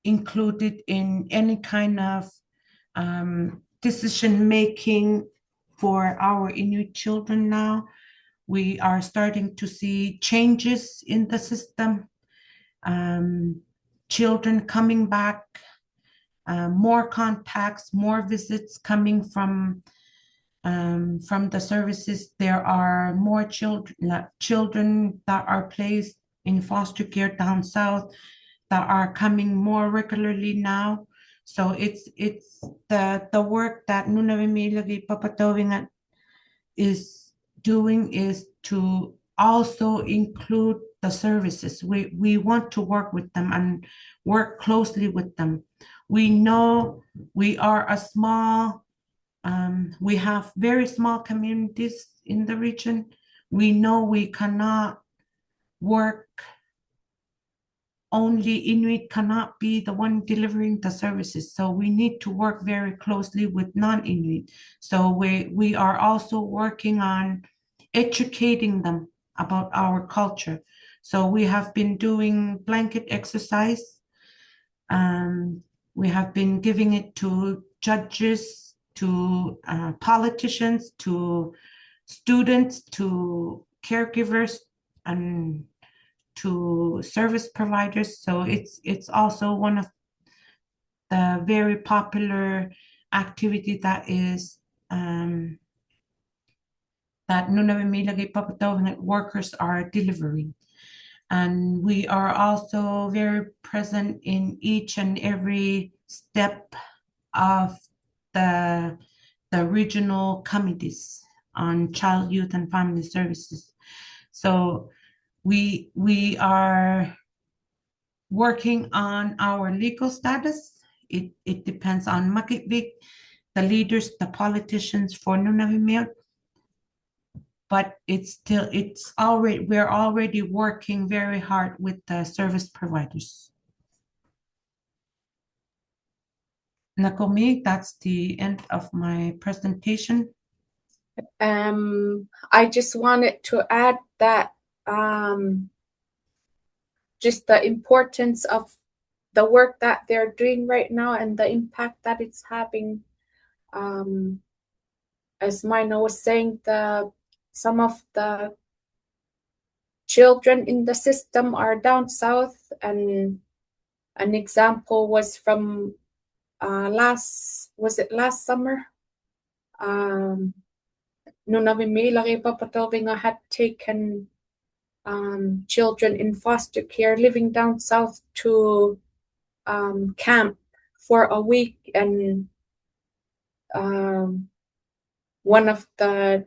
included in any kind of decision making for our Inuit children now. We are starting to see changes in the system, children coming back, more contacts, more visits coming from from the services. There are more children that are placed in foster care down south that are coming more regularly now. So it's the work that Nunavimmi Ilagiit Papatauvinga is doing is to also include the services. We want to work with them and work closely with them. We know we are a small, we have very small communities in the region. We know we cannot work, only Inuit cannot be the one delivering the services. So we need to work very closely with non-Inuit. So we are also working on educating them about our culture. So we have been doing blanket exercise. We have been giving it to judges, to politicians, to students, to caregivers, and to service providers. So it's also one of the very popular activity that is that Nunavimmi Ilagiit Papatauvinga workers are delivering. And we are also very present in each and every step of the regional committees on child, youth, and family services. So we are working on our legal status. It depends on Makivik, the leaders, the politicians for Nunavimmiut, but we're already working very hard with the service providers. Nakomi, that's the end of my presentation. I just wanted to add that just the importance of the work that they're doing right now and the impact that it's having. As Mina was saying, some of the children in the system are down south, and an example was from last summer? Nunavimmi Ilagiit Papatauvinga had taken children in foster care living down south to camp for a week, and one of the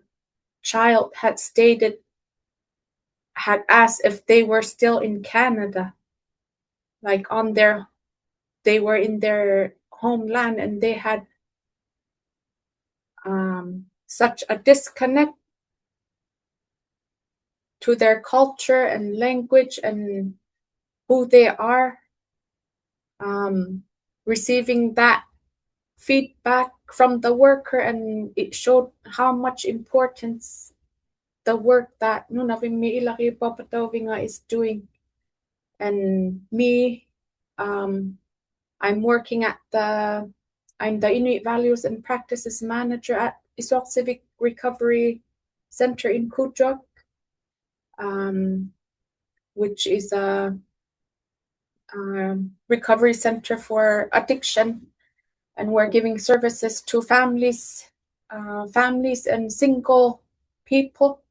child had asked if they were still in Canada, like they were in their homeland, and they had such a disconnect to their culture and language and who they are. Receiving that feedback from the worker, and it showed how much importance the work that Nunavimmi Ilagiit Papatauvinga is doing. And me, I'm the Inuit Values and Practices Manager at Isuaq Civic Recovery Center in Kuujjuaq, which is a recovery center for addiction, and we're giving services to families and single people.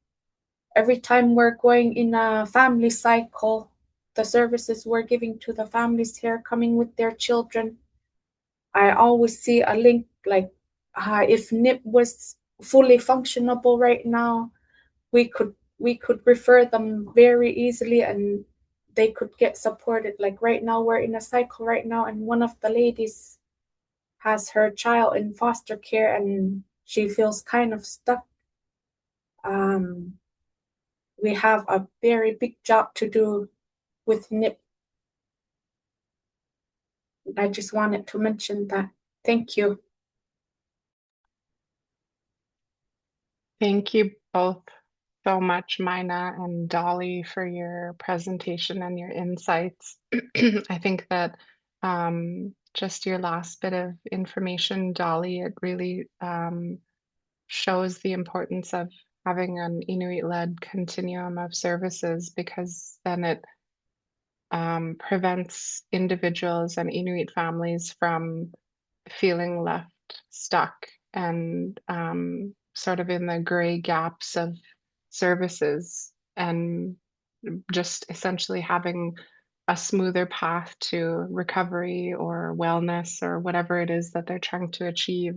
Every time we're going in a family cycle, the services we're giving to the families here coming with their children, I always see a link, like if NIP was fully functionable right now, we could refer them very easily and they could get supported. Like right now, we're in a cycle right now, and one of the ladies has her child in foster care and she feels kind of stuck. We have a very big job to do with NIP. I just wanted to mention that. Thank you. Thank you both so much, Mina and Dolly, for your presentation and your insights. I think that just your last bit of information, Dolly, it really shows the importance of having an Inuit-led continuum of services, because then it prevents individuals and Inuit families from feeling left stuck and sort of in the gray gaps of services and just essentially having a smoother path to recovery or wellness or whatever it is that they're trying to achieve.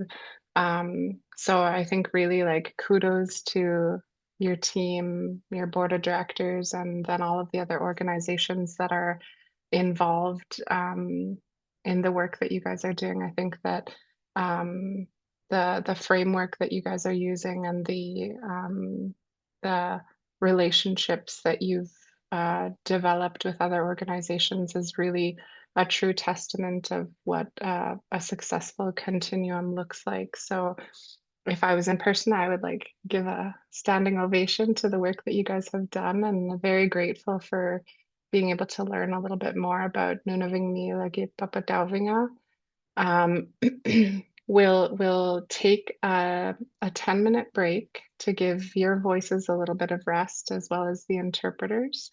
So I think really like kudos to your team, your board of directors, and then all of the other organizations that are involved in the work that you guys are doing. I think that um, the framework that you guys are using and the relationships that you've developed with other organizations is really a true testament of what a successful continuum looks like. So if I was in person, I would like give a standing ovation to the work that you guys have done, and I'm very grateful for being able to learn a little bit more about Nunavingmi Ilagiit Papatauvinga. Um, we'll take a 10-minute break to give your voices a little bit of rest as well as the interpreters.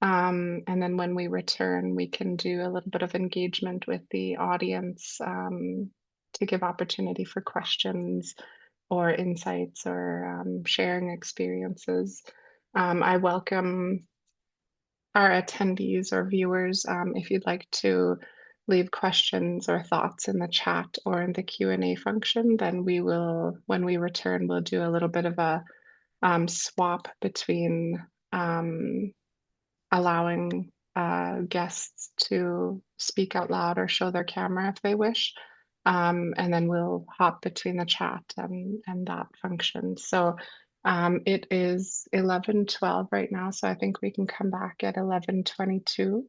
And then when we return, we can do a little bit of engagement with the audience to give opportunity for questions or insights or sharing experiences. I welcome our attendees or viewers, if you'd like to leave questions or thoughts in the chat or in the Q&A function, then we will, when we return, we'll do a little bit of a swap between allowing guests to speak out loud or show their camera if they wish. And then we'll hop between the chat and that function. So it is 11:12 right now, so I think we can come back at 11:22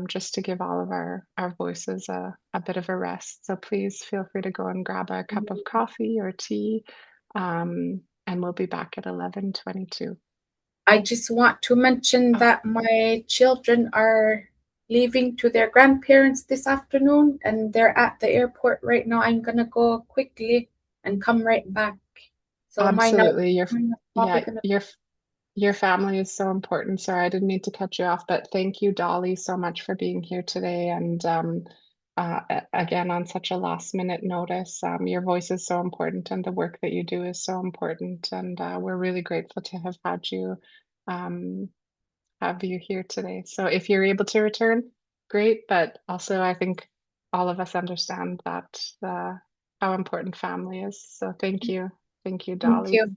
just to give all of our voices a bit of a rest. So please feel free to go and grab a cup of coffee or tea, and we'll be back at 11:22. I just want to mention that my children are leaving to their grandparents this afternoon, and they're at the airport right now. I'm gonna go quickly and come right back. So Absolutely. probably gonna. Your family is so important. Sorry, I didn't mean to cut you off, but thank you, Dolly, so much for being here today. And again, on such a last minute notice, your voice is so important and the work that you do is so important. And we're really grateful to um, have you here today. So if you're able to return, great. But also, I think all of us understand that how important family is. So thank you. Thank you, Thank Dolly. you.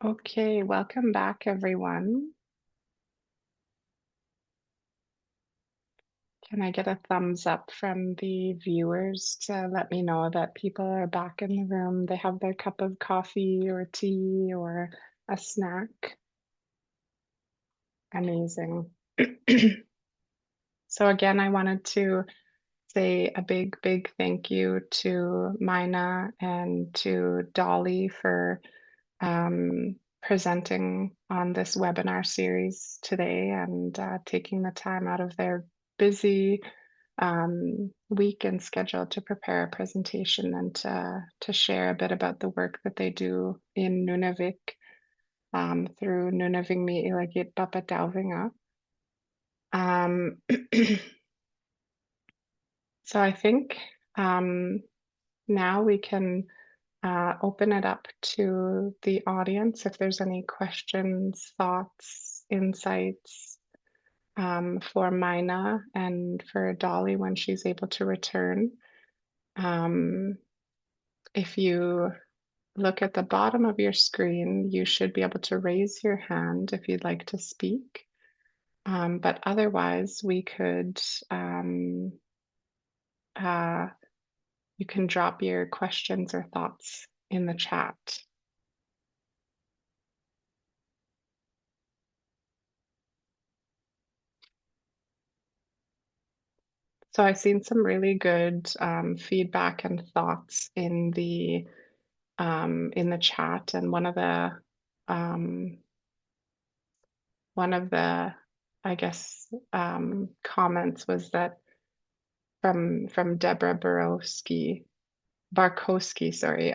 Okay, welcome back, everyone. Can I get a thumbs up from the viewers to let me know that people are back in the room? They have their cup of coffee or tea or a snack. Amazing. So again, I wanted to say a big, big thank you to Mina and to Dolly for presenting on this webinar series today and taking the time out of their busy week and schedule to prepare a presentation and to share a bit about the work that they do in Nunavik through Nunavingmi Ilagiit Papatauvinga. So I think now we can open it up to the audience if there's any questions, thoughts, insights for Mina and for Dolly when she's able to return. If you look at the bottom of your screen, you should be able to raise your hand if you'd like to speak. But otherwise, we could, you can drop your questions or thoughts in the chat. So I've seen some really good feedback and thoughts in the chat, and one of the I guess comments was that from Deborah Barkowski, sorry,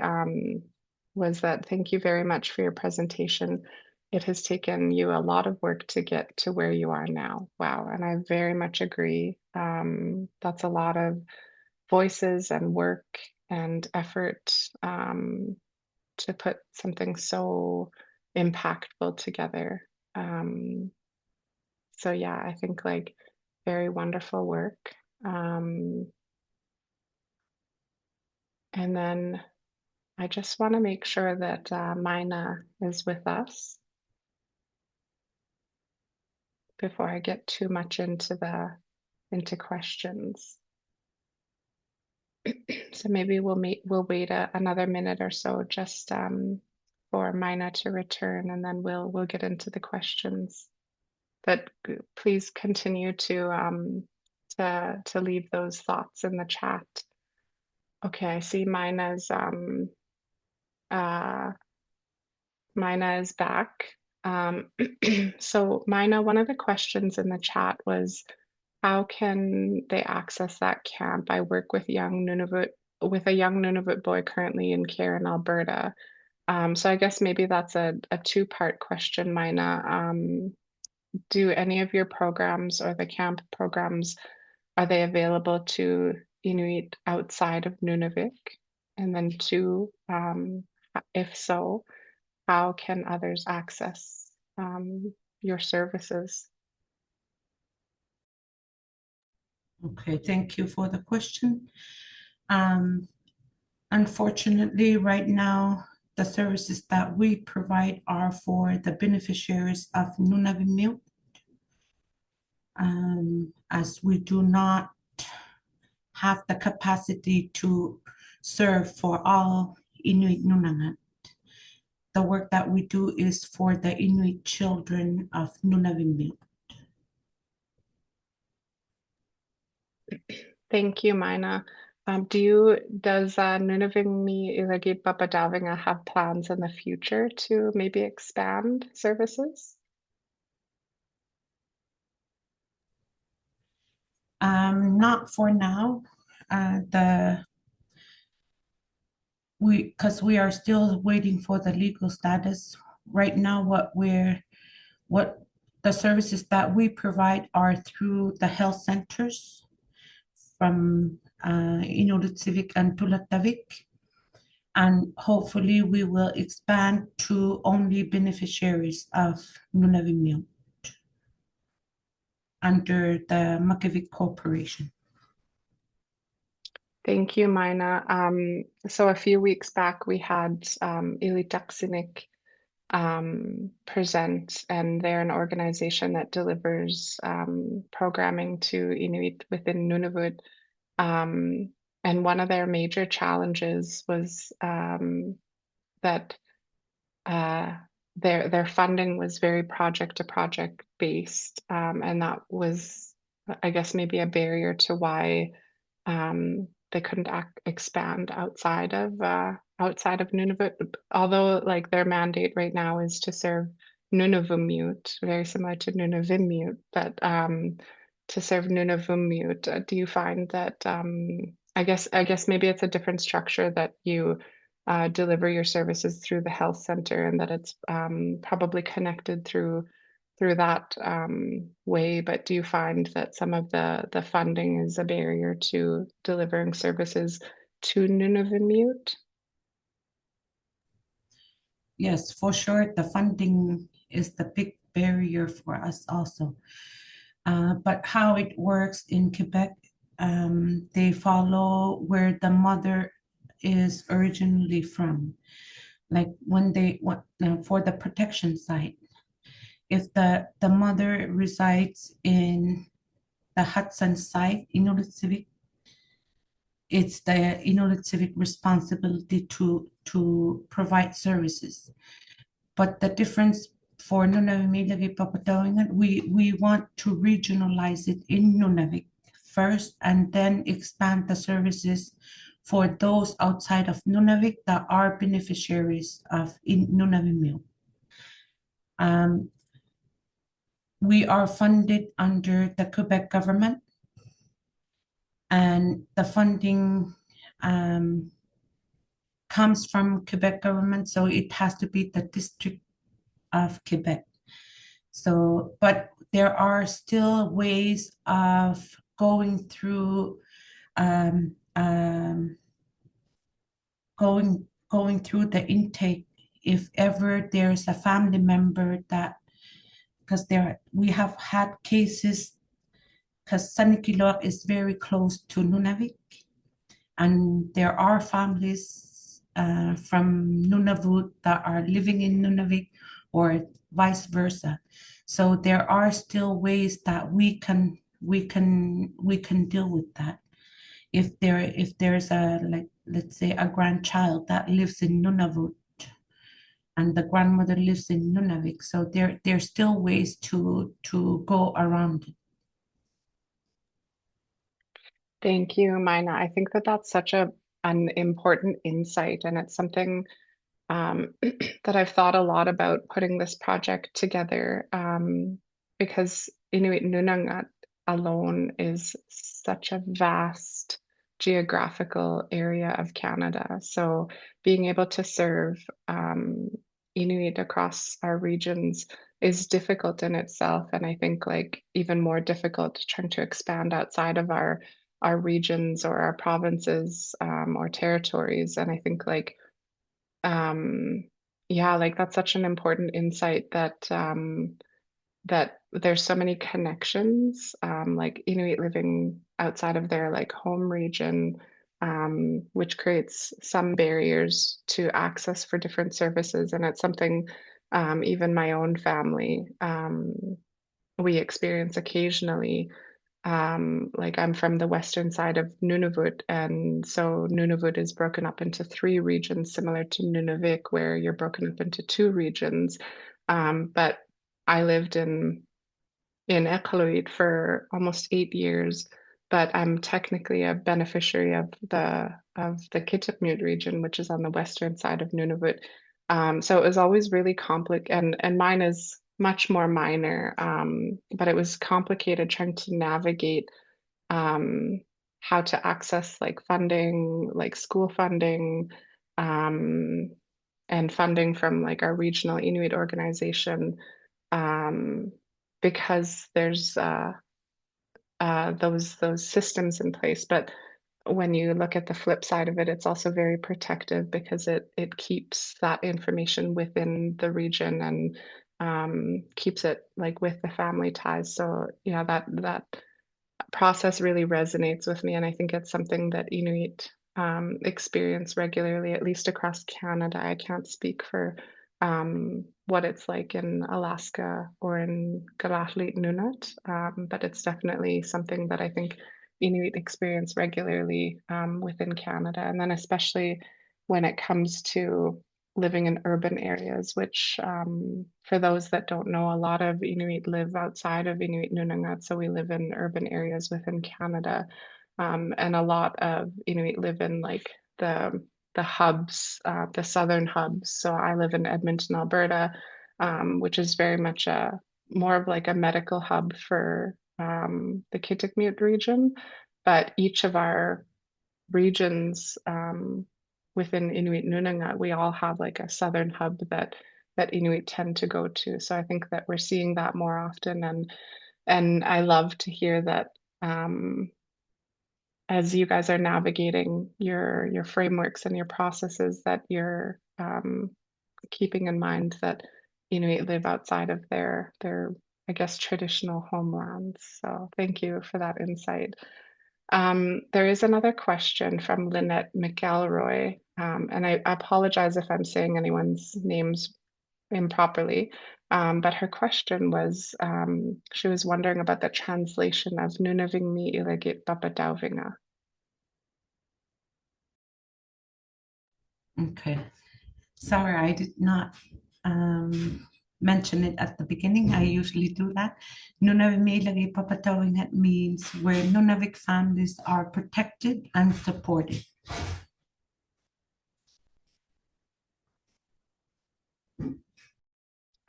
was that thank you very much for your presentation. It has taken you a lot of work to get to where you are now. Wow, and I very much agree. That's a lot of voices and work and effort to put something so impactful together. So yeah, I think like very wonderful work. And then I just want to make sure that Mina is with us before I get too much into questions. So maybe we'll wait another minute or so just for Mina to return, and then we'll get into the questions. But please continue to leave those thoughts in the chat. Okay, I see Mina is back. So Mina, one of the questions in the chat was, how can they access that camp? I work with a young Nunavut boy currently in care in Alberta. So I guess maybe that's a two-part question, Mina. Do any of your programs or the camp programs, are they available to Inuit outside of Nunavik? And then two, if so, how can others access your services? Okay, thank you for the question. Unfortunately, right now, the services that we provide are for the beneficiaries of Nunavimmiut, as we do not have the capacity to serve for all Inuit Nunaat. The work that we do is for the Inuit children of Nunavimmiut. Thank you, Mina. Does Nunavingmi Ilagiit Papatauvinga have plans in the future to maybe expand services? Not for now. Because we are still waiting for the legal status. Right now, what the services that we provide are through the health centers from Inuit Civic and Tulatavik. And hopefully we will expand to only beneficiaries of Nunavimmiut under the Makivik Corporation. Thank you, Mina. So a few weeks back, we had Ilitaksinik present, and they're an organization that delivers programming to Inuit within Nunavut. And one of their major challenges was that their funding was very project to project based, and that was, I guess, maybe a barrier to why they couldn't expand outside of Nunavut. Although, like, their mandate right now is to serve Nunavimmiut, very similar to Nunavimmiut, but to serve Nunavimmiut. Do you find that I guess maybe it's a different structure that you deliver your services through the health center, and that it's probably connected through that way, but do you find that some of the funding is a barrier to delivering services to Nunavimmiut? Yes, for sure. The funding is the big barrier for us also. But how it works in Quebec, they follow where the mother is originally from. Like when they want for the protection site, if the mother resides in the Hudson site, Inuit-Civic, it's the Inuit-Civic responsibility to provide services. But the difference for Nunavingmi Ilagiit Papatauvinga, we want to regionalize it in Nunavik first and then expand the services for those outside of Nunavik that are beneficiaries of Nunavimmiut. We are funded under the Quebec government, and the funding comes from Quebec government, so it has to be the District of Quebec. So, but there are still ways of going through going through the intake if ever there's a family member that, because we have had cases, because Sanikiloaq is very close to Nunavik, and there are families from Nunavut that are living in Nunavik or vice versa. So there are still ways that we can deal with that. If there's a, like, let's say a grandchild that lives in Nunavut and the grandmother lives in Nunavik, so there's still ways to go around it. Thank you, Mina. I think that that's such an important insight, and it's something that I've thought a lot about putting this project together, because Inuit Nunaat alone is such a vast geographical area of Canada. So being able to serve Inuit across our regions is difficult in itself, and I think, like, even more difficult trying to expand outside of our regions or our provinces or territories. And I think, like, yeah, like, that's such an important insight that that there's so many connections, like Inuit living outside of their, like, home region, which creates some barriers to access for different services. And it's something even my own family we experience occasionally. Like, I'm from the western side of Nunavut, and so Nunavut is broken up into three regions, similar to Nunavik, where you're broken up into two regions. But I lived in Iqaluit for almost 8 years, but I'm technically a beneficiary of the Kittiput region, which is on the western side of Nunavut. So it was always really complicated, and mine is much more minor, but it was complicated trying to navigate um, how to access, like, funding, like school funding, um, and funding from, like, our regional Inuit organization, um, because there's those systems in place. But when you look at the flip side of it, it's also very protective because it keeps that information within the region, and keeps it, like, with the family ties. So yeah, that process really resonates with me, and I think it's something that Inuit experience regularly, at least across Canada. I can't speak for what it's like in Alaska or in Inuit Nunaat, but it's definitely something that I think Inuit experience regularly within Canada. And then especially when it comes to living in urban areas, which for those that don't know, a lot of Inuit live outside of Inuit Nunaat, so we live in urban areas within Canada. And a lot of Inuit live in like the hubs, the southern hubs. So I live in Edmonton, Alberta, which is very much a more of like a medical hub for the Kitikmeot region. But each of our regions within Inuit Nunaat, we all have like a southern hub that Inuit tend to go to. So I think that we're seeing that more often, and I love to hear that as you guys are navigating your frameworks and your processes, that you're keeping in mind that Inuit live outside of their I guess traditional homelands. So thank you for that insight. There is another question from Lynette McElroy, and I apologize if I'm saying anyone's names improperly. But her question was, she was wondering about the translation of Nunavingmi Ilagiit Papatauvinga. Okay. Sorry, I did not mention it at the beginning. I usually do that. Nunavimmi Ilagiit Papatauvinga means where Nunavik families are protected and supported.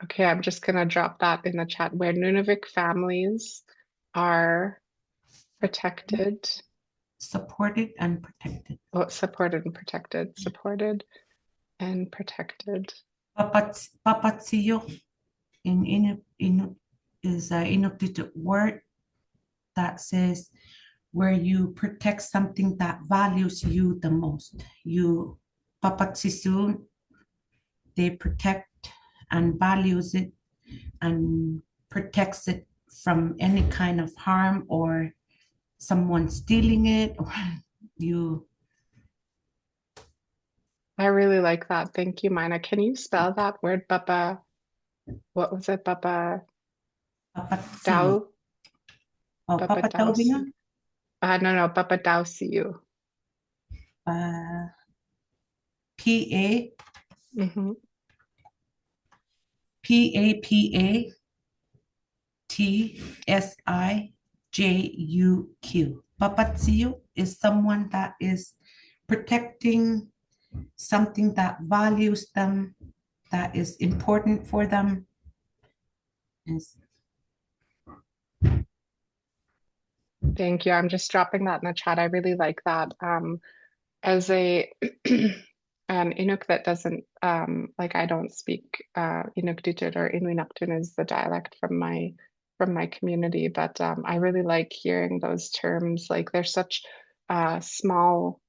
Okay, I'm just going to drop that in the chat, where Nunavik families are protected. Supported and protected. Oh, supported and protected. Supported and protected. Papatsiyo in Inuit is an Inuit word that says where you protect something that values you the most. You papatsisun, they protect and values it and protects it from any kind of harm or someone stealing it or you. I really like that. Thank you, Mina. Can you spell that word, Papa? What was it, Papa? Papatsiyo. Dao? Oh, Papa Papatauvinga? Dausi? No, Papa Dausiu. P-A Mm-hmm. P-A-P-A-T-S-I-J-U-Q. Papatsiyo is someone that is protecting something that values them, that is important for them. Yes. Thank you. I'm just dropping that in the chat. I really like that. As a an Inuk that doesn't like I don't speak Inuktitut or Inuinnaqtun is the dialect from my community, but I really like hearing those terms. Like they're such small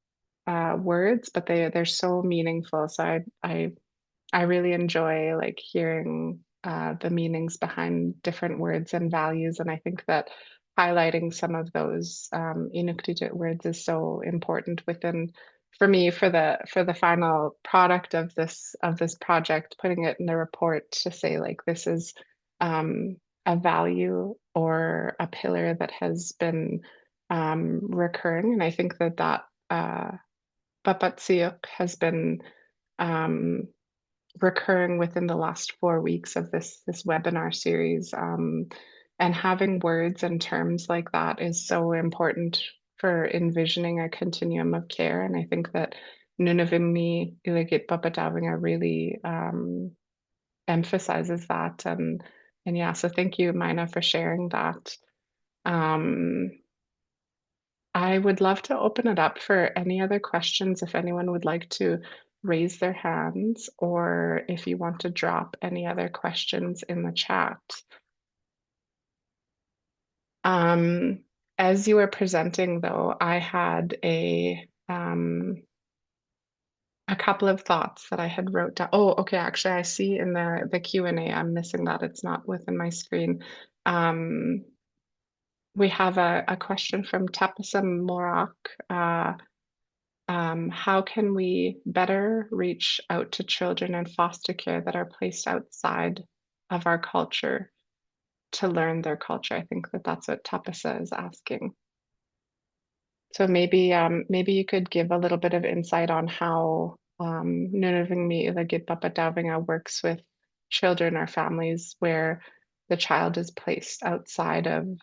words, but they're so meaningful. So I really enjoy like hearing the meanings behind different words and values, and I think that highlighting some of those Inuktitut words is so important within for me for the final product of this project, putting it in the report to say like this is a value or a pillar that has been recurring, and I think that Papatsiok has been um, recurring within the last 4 weeks of this webinar series. And having words and terms like that is so important for envisioning a continuum of care. And I think that Nunavimmi Ilagiit Papatauvinga really emphasizes that. And yeah, so thank you, Mina, for sharing that. Um, I would love to open it up for any other questions if anyone would like to raise their hands or if you want to drop any other questions in the chat. As you were presenting though, I had a couple of thoughts that I had wrote down. Oh, okay, actually I see in the Q&A, I'm missing that. It's not within my screen. We have a question from Tapasam Morak. how can we better reach out to children in foster care that are placed outside of our culture to learn their culture? I think that that's what Tapasa is asking. So maybe you could give a little bit of insight on how Nunavingmi Ilagiit Papatauvinga works with children or families where the child is placed outside of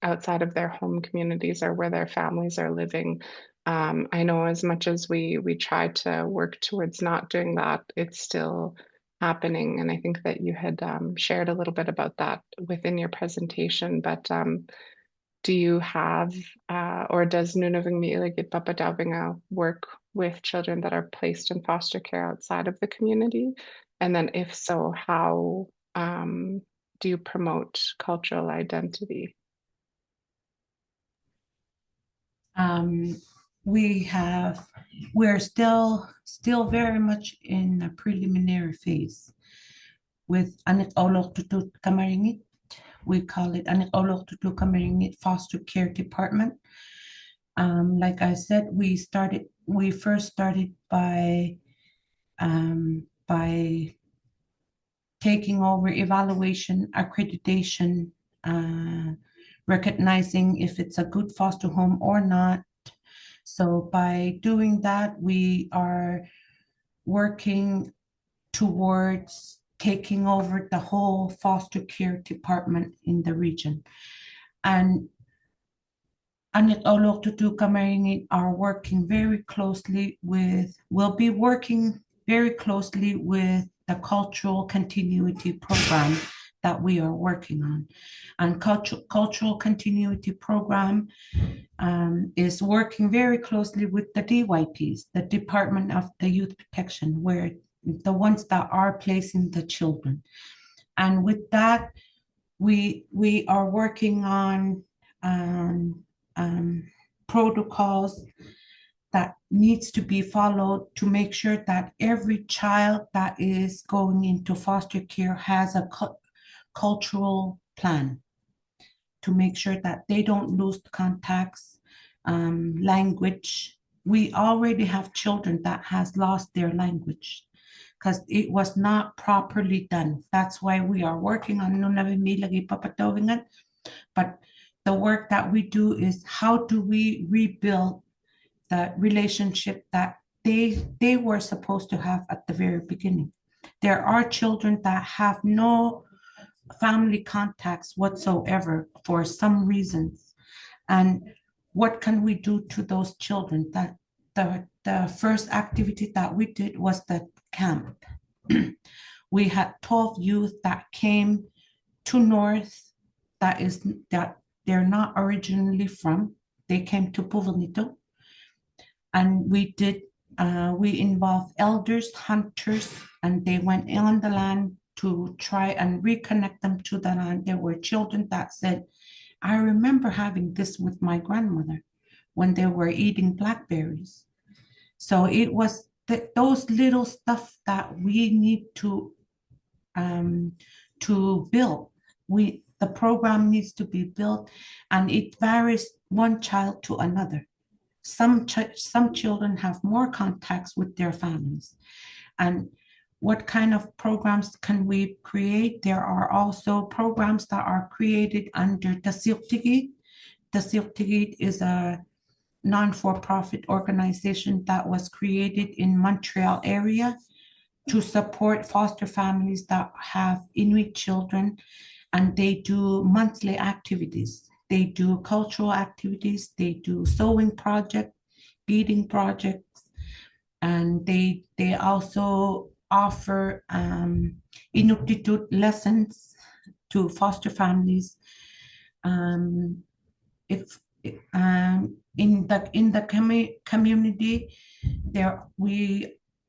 their home communities or where their families are living. I know as much as we try to work towards not doing that, it's still happening. And I think that you had shared a little bit about that within your presentation. But do you have, or does Nunavingmi Ilagiit Papatauvinga work with children that are placed in foster care outside of the community? And then if so, how do you promote cultural identity? We're still very much in a preliminary phase with Anik Olok Tutut Kamaringit. We call it Anik Olok Tutut Kamaringit Foster Care Department. Like I said, we first started by taking over evaluation, accreditation, recognizing if it's a good foster home or not. So by doing that, we are working towards taking over the whole foster care department in the region. And Anit Olok Tutu Kamaringit are working very closely will be working very closely with the cultural continuity program that we are working on. And cultural continuity program is working very closely with the DYPs, the Department of the Youth Protection, where the ones that are placing the children. And with that, we are working on protocols that needs to be followed to make sure that every child that is going into foster care has a cultural plan to make sure that they don't lose contacts, language. We already have children that has lost their language because it was not properly done. That's why we are working on Nunavimmi Ilagiit Papatauvinga. But the work that we do is how do we rebuild the relationship that they were supposed to have at the very beginning. There are children that have no family contacts whatsoever for some reasons. And what can we do to those children? That the first activity that we did was the camp. We had 12 youth that came to North that they're not originally from. They came to Beaulne. And we involved elders, hunters, and they went on the land to try and reconnect them to the land. There were children that said, I remember having this with my grandmother when they were eating blackberries. So it was those little stuff that we need to build. The program needs to be built, and it varies one child to another. Some children have more contacts with their families. And what kind of programs can we create? There are also programs that are created under the Siltigit. The Siltigit is a non-for-profit organization that was created in Montreal area to support foster families that have Inuit children, and they do monthly activities. They do cultural activities, they do sewing projects, beading projects, and they also offer Inuit-led lessons to foster families. In the community,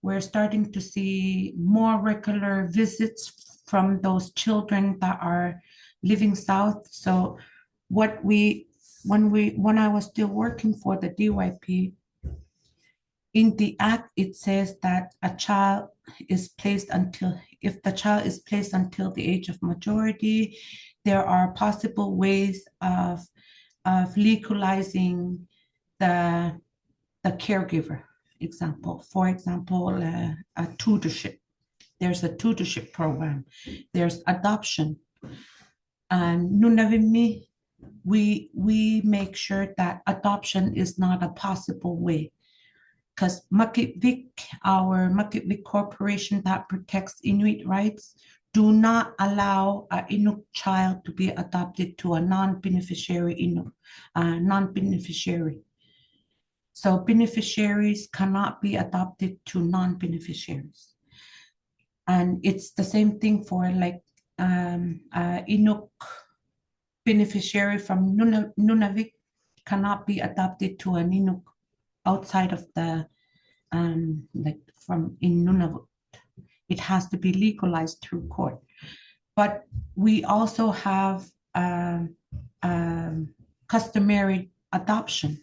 we're starting to see more regular visits from those children that are living south. So when I was still working for the DYP, in the act, it says that if the child is placed until the age of majority, there are possible ways of legalizing the the caregiver example. For example, a tutorship. There's a tutorship program. There's adoption. And Nunavimmi, we make sure that adoption is not a possible way. Because our Makivik Corporation that protects Inuit rights, do not allow an Inuk child to be adopted to a non-beneficiary Inuk, non-beneficiary. So beneficiaries cannot be adopted to non-beneficiaries. And it's the same thing for like Inuk beneficiary from Nunavik cannot be adopted to an Inuk outside of the like from in Nunavut. It has to be legalized through court. But we also have customary adoption.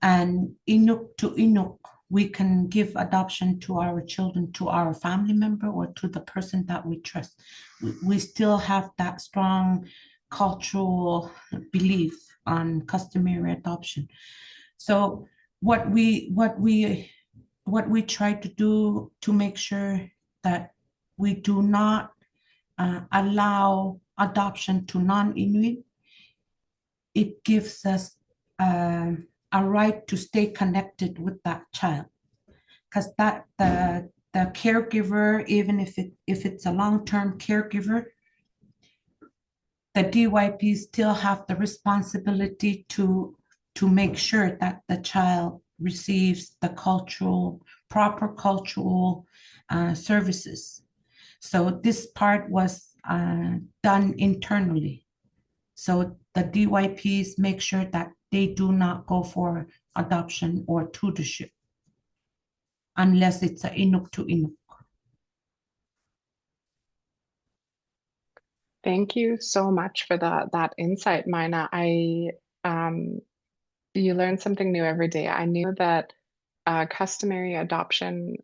And Inuk to Inuk, we can give adoption to our children, to our family member, or to the person that we trust. We still have that strong cultural belief on customary adoption. So what we try to do to make sure that we do not allow adoption to non-Inuit, it gives us a right to stay connected with that child, because that the caregiver, even if it's a long-term caregiver, the DYP still have the responsibility to make sure that the child receives the proper cultural services. So this part was done internally. So the DYPs make sure that they do not go for adoption or tutorship unless it's a Inuk to Inuk. Thank you so much for that insight, Mina. You learn something new every day. I knew that customary adoption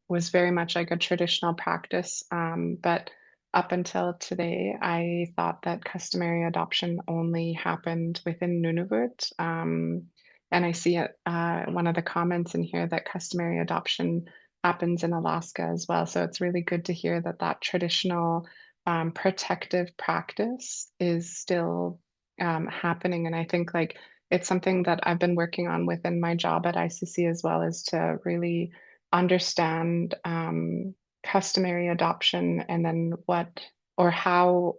was very much like a traditional practice, but up until today, I thought that customary adoption only happened within Nunavut. And I see it, one of the comments in here that customary adoption happens in Alaska as well. So it's really good to hear that that traditional protective practice is still happening. And I think like it's something that I've been working on within my job at ICC as well, is to really understand customary adoption and then what or how,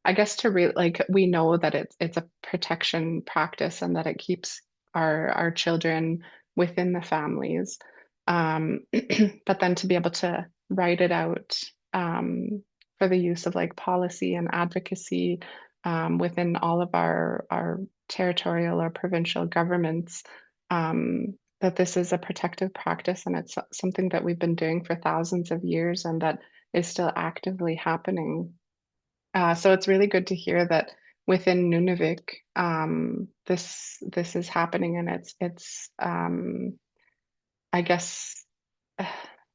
I guess to like we know that it's a protection practice and that it keeps our children within the families. But then to be able to write it out for the use of like policy and advocacy within all of our territorial or provincial governments, that this is a protective practice and it's something that we've been doing for thousands of years and that is still actively happening. So it's really good to hear that within Nunavik, this is happening and it's I guess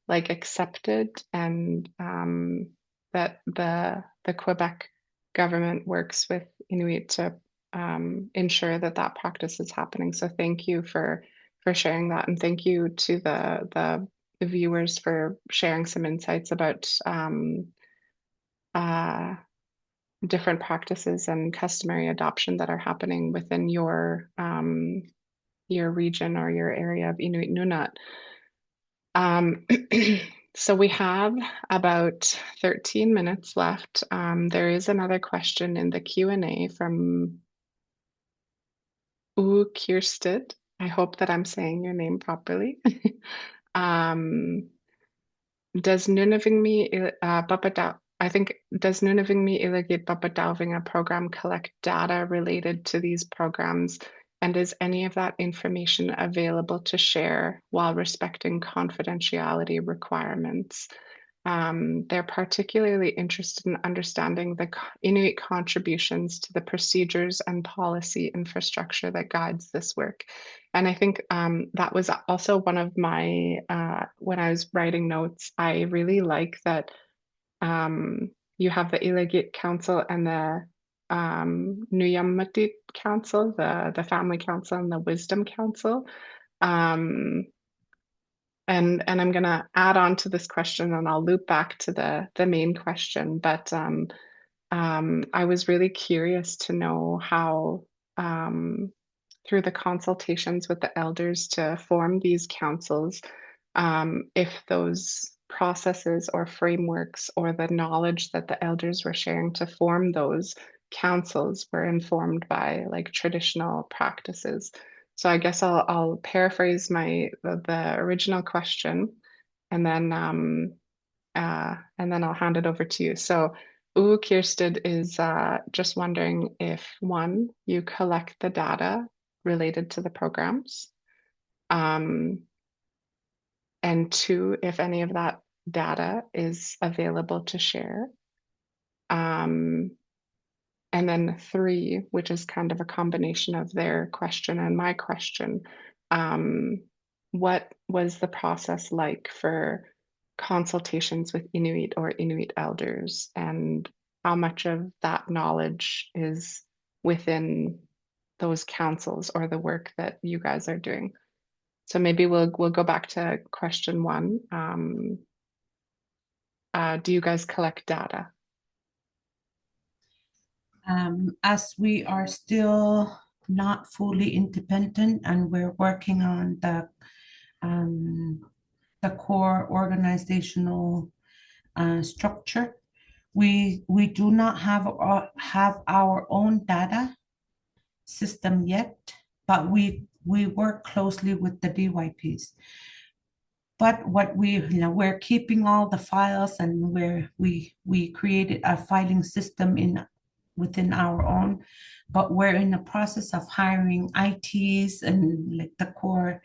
like accepted and that the Quebec government works with Inuit to ensure that that practice is happening. So thank you for sharing that, and thank you to the viewers for sharing some insights about different practices and customary adoption that are happening within your region or your area of Inuit Nunaat. So we have about 13 minutes left. There is another question in the Q&A from Kirsted. I hope that I'm saying your name properly. Does Nunavingmi does Nunavingmi Ilagiit Papatauvinga program collect data related to these programs? And is any of that information available to share while respecting confidentiality requirements? They're particularly interested in understanding the Inuit contributions to the procedures and policy infrastructure that guides this work. And I think that was also one of my, when I was writing notes, I really like that you have the Ilagiit Council and the Nunavimmiut Council, the Family Council, and the Wisdom Council. And I'm going to add on to this question, and I'll loop back to the main question. But I was really curious to know how, through the consultations with the elders to form these councils, if those processes or frameworks or the knowledge that the elders were sharing to form those councils were informed by like traditional practices. So I guess I'll paraphrase the original question, and then I'll hand it over to you. So Kirsted is just wondering if one, you collect the data related to the programs, and two, if any of that data is available to share. And then three, which is kind of a combination of their question and my question, what was the process like for consultations with Inuit or Inuit elders, and how much of that knowledge is within those councils or the work that you guys are doing? So maybe we'll go back to question one. Do you guys collect data? As we are still not fully independent and we're working on the core organizational structure, we do not have our own data system yet, but we work closely with the DYPs. But what we're keeping all the files, and we created a filing system within our own, but we're in the process of hiring ITs and like the core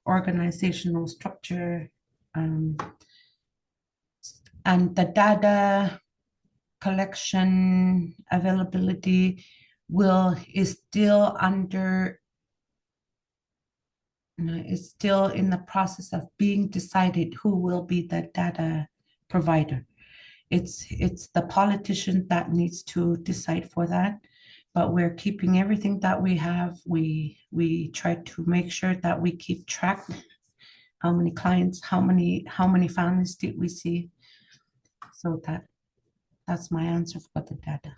organizational structure, and the data collection availability is still in the process of being decided who will be the data provider. It's the politician that needs to decide for that, but we're keeping everything that we have. We try to make sure that we keep track how many clients, how many families did we see. So that's my answer for the data.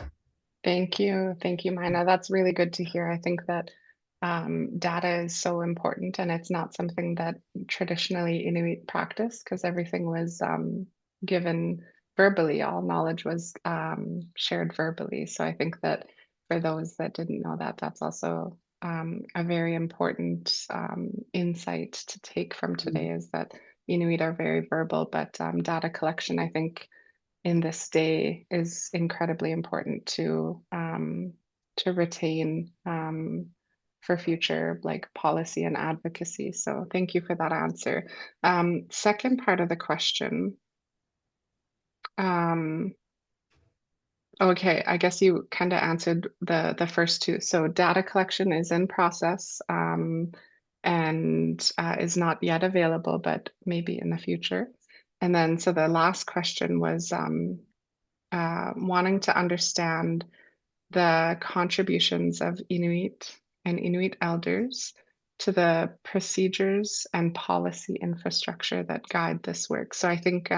Thank you, Mina. That's really good to hear. I think that data is so important, and it's not something that traditionally Inuit practice, because everything was given verbally. All knowledge was shared verbally. So I think that for those that didn't know that, that's also a very important insight to take from today, is that Inuit are very verbal, but data collection, I think, in this day is incredibly important to retain for future like policy and advocacy. So thank you for that answer. Second part of the question. Okay, I guess you kind of answered the first two. So data collection is in process, and is not yet available, but maybe in the future. And then, so the last question was wanting to understand the contributions of Inuit and Inuit elders to the procedures and policy infrastructure that guide this work. So I think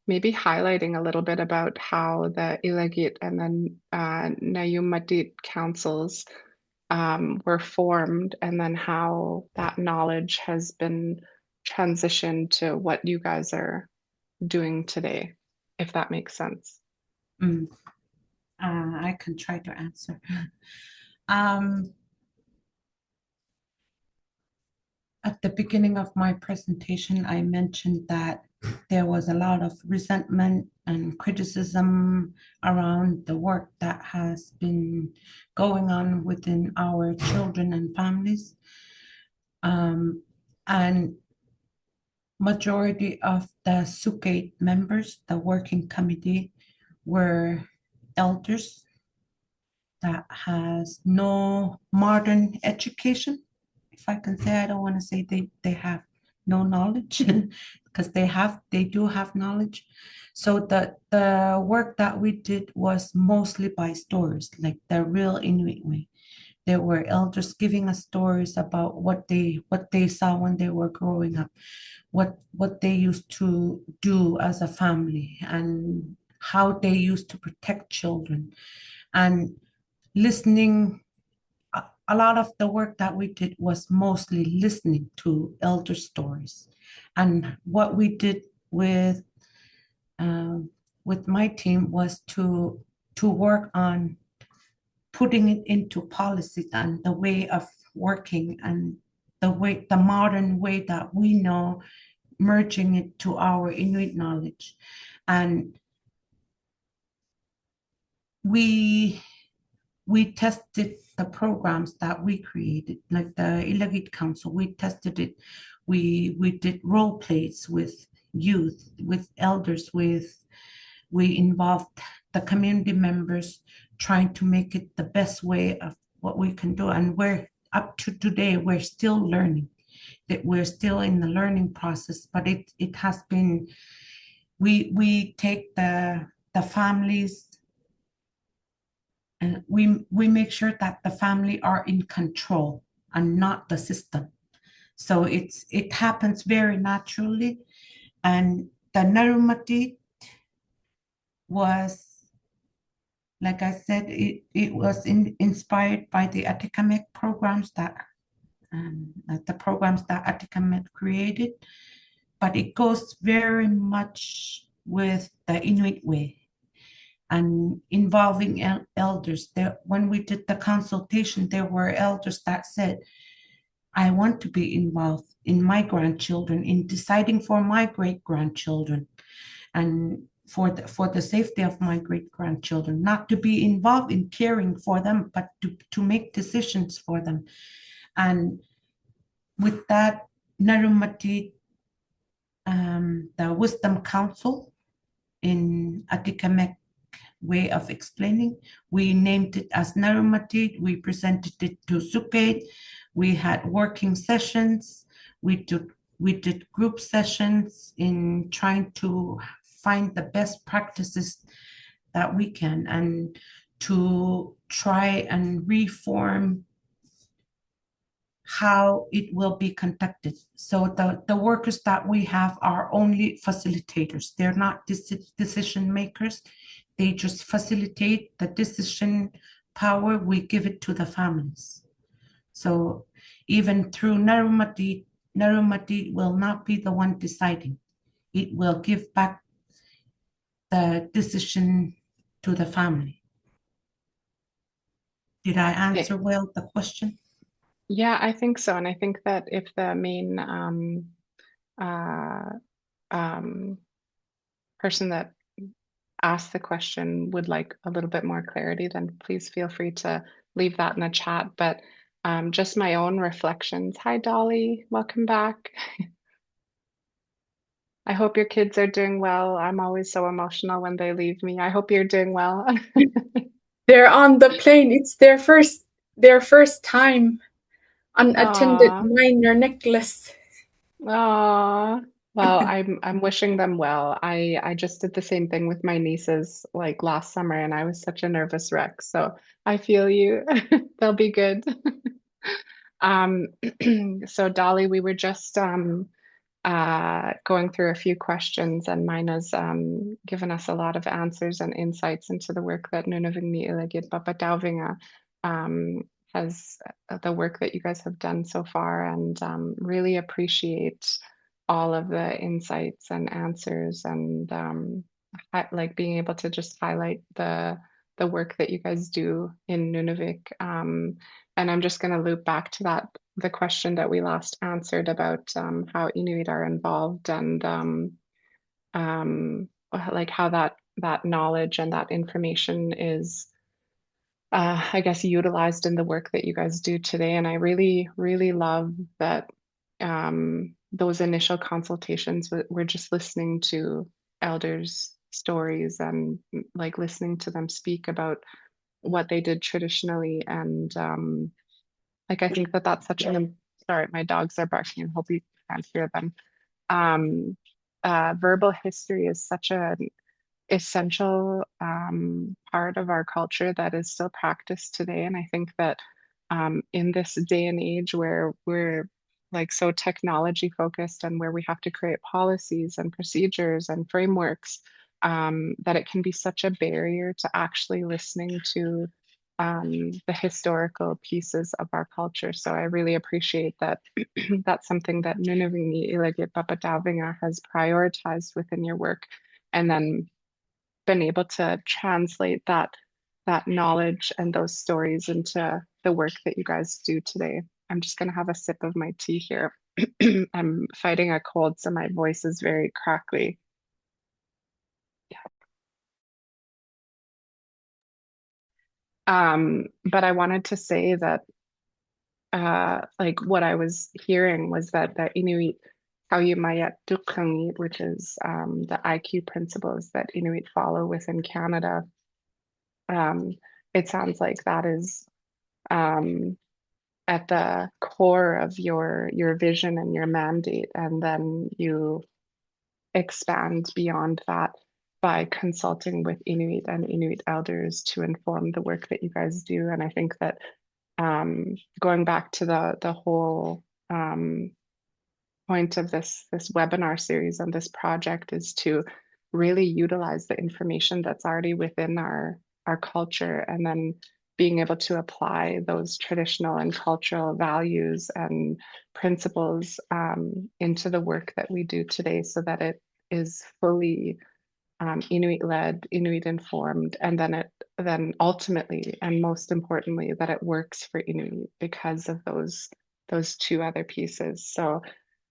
maybe highlighting a little bit about how the Ilagiit and the Nunavimmiut councils were formed, and then how that knowledge has been transitioned to what you guys are doing today, if that makes sense. I can try to answer. At the beginning of my presentation, I mentioned that there was a lot of resentment and criticism around the work that has been going on within our children and families. And majority of the SUKATE members, the working committee, were elders that has no modern education. If I can say, I don't want to say they have no knowledge because they do have knowledge. So the work that we did was mostly by stories, like the real Inuit way. There were elders giving us stories about what they saw when they were growing up, what they used to do as a family, and how they used to protect children, and listening. A lot of the work that we did was mostly listening to elder stories. And what we did with my team was to work on putting it into policy and the way of working, and the modern way that we know, merging it to our Inuit knowledge. And we tested the programs that we created, like the Ilagiit Council. We tested it. We did role plays with youth, with elders, we involved the community members, trying to make it the best way of what we can do. And we're up to today, we're still learning. That we're still in the learning process, but it has been, we take the families, and we make sure that the family are in control and not the system. So it happens very naturally. And the Narumati was, like I said, it was inspired by the Atikamek programs that the programs that Atikamek created, but it goes very much with the Inuit way and involving elders. There, when we did the consultation, there were elders that said, I want to be involved in my grandchildren, in deciding for my great-grandchildren, and for the safety of my great-grandchildren, not to be involved in caring for them, but to make decisions for them. And with that, Narumati, the Wisdom Council in Atikamek way of explaining, we named it as Narumati. We presented it to Sukait. We had working sessions. We did group sessions in trying to find the best practices that we can, and to try and reform how it will be conducted. So the workers that we have are only facilitators. They're not decision makers. They just facilitate the decision power. We give it to the families. So even through Narumati will not be the one deciding. It will give back the decision to the family. Did I answer well the question? Yeah, I think so. And I think that if the main person that asked the question would like a little bit more clarity, then please feel free to leave that in the chat. But just my own reflections. Hi, Dolly. Welcome back. I hope your kids are doing well. I'm always so emotional when they leave me. I hope you're doing well. They're on the plane. It's their first time unattended Aw. minor necklace. Aw. Well, I'm wishing them well. I just did the same thing with my nieces like last summer, and I was such a nervous wreck. So I feel you. They'll be good. So Dolly, we were just going through a few questions, and Mina's given us a lot of answers and insights into the work that Nunavingmi Ilagiit Papatauvinga has, the work that you guys have done so far, and really appreciate all of the insights and answers, and like being able to just highlight the work that you guys do in Nunavik. And I'm just going to loop back to the question that we last answered about how Inuit are involved, and like how that knowledge and that information is, I guess, utilized in the work that you guys do today. And I really, really love that those initial consultations, we're just listening to elders' stories, and like listening to them speak about what they did traditionally. And like I think that that's such an, sorry, my dogs are barking. I hope you can't hear them. Verbal history is such an essential part of our culture that is still practiced today. And I think that in this day and age where we're like so technology focused and where we have to create policies and procedures and frameworks, that it can be such a barrier to actually listening to the historical pieces of our culture. So I really appreciate that that's something that Nunavingmi Ilagiit Papatauvinga has prioritized within your work, and then been able to translate that knowledge and those stories into the work that you guys do today. I'm just going to have a sip of my tea here. I'm fighting a cold, so my voice is very crackly. But I wanted to say that like what I was hearing was that the Inuit Kauyimayat Duklangit, which is the IQ principles that Inuit follow within Canada. It sounds like that is at the core of your vision and your mandate, and then you expand beyond that by consulting with Inuit and Inuit elders to inform the work that you guys do. And I think that going back to the whole point of this webinar series and this project is to really utilize the information that's already within our culture, and then being able to apply those traditional and cultural values and principles into the work that we do today, so that it is fully Inuit-led, Inuit-informed, and then ultimately and most importantly that it works for Inuit because of those two other pieces. So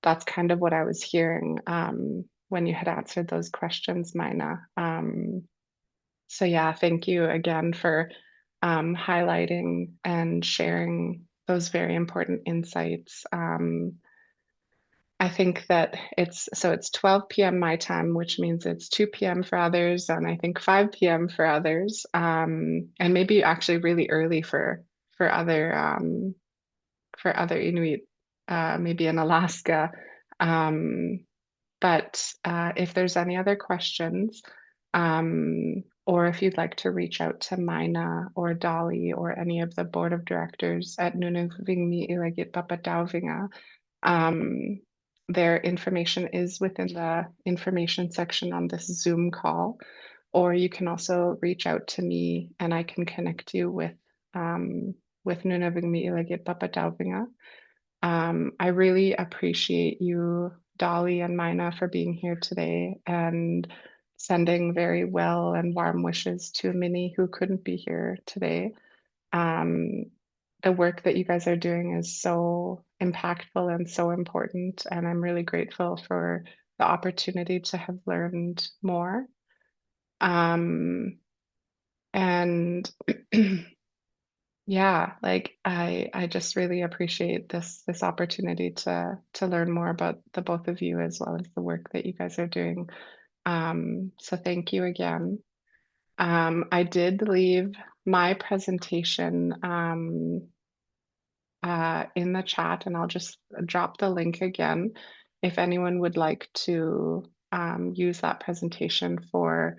that's kind of what I was hearing when you had answered those questions, Mina. So yeah, thank you again for highlighting and sharing those very important insights. I think that it's 12 p.m. my time, which means it's 2 p.m. for others, and I think 5 p.m. for others, and maybe actually really early for other Inuit, maybe in Alaska. But if there's any other questions, or if you'd like to reach out to Mina or Dolly or any of the board of directors at Nunavingmi Ilagiit Papatauvinga, their information is within the information section on this Zoom call, or you can also reach out to me and I can connect you with Nunavingmi Ilagiit Papatauvinga. I really appreciate you, Dolly and Mina, for being here today and sending very well and warm wishes to Minnie, who couldn't be here today. The work that you guys are doing is so impactful and so important, and I'm really grateful for the opportunity to have learned more. And yeah, like I just really appreciate this opportunity to learn more about the both of you as well as the work that you guys are doing. So thank you again. I did leave my presentation in the chat, and I'll just drop the link again if anyone would like to use that presentation for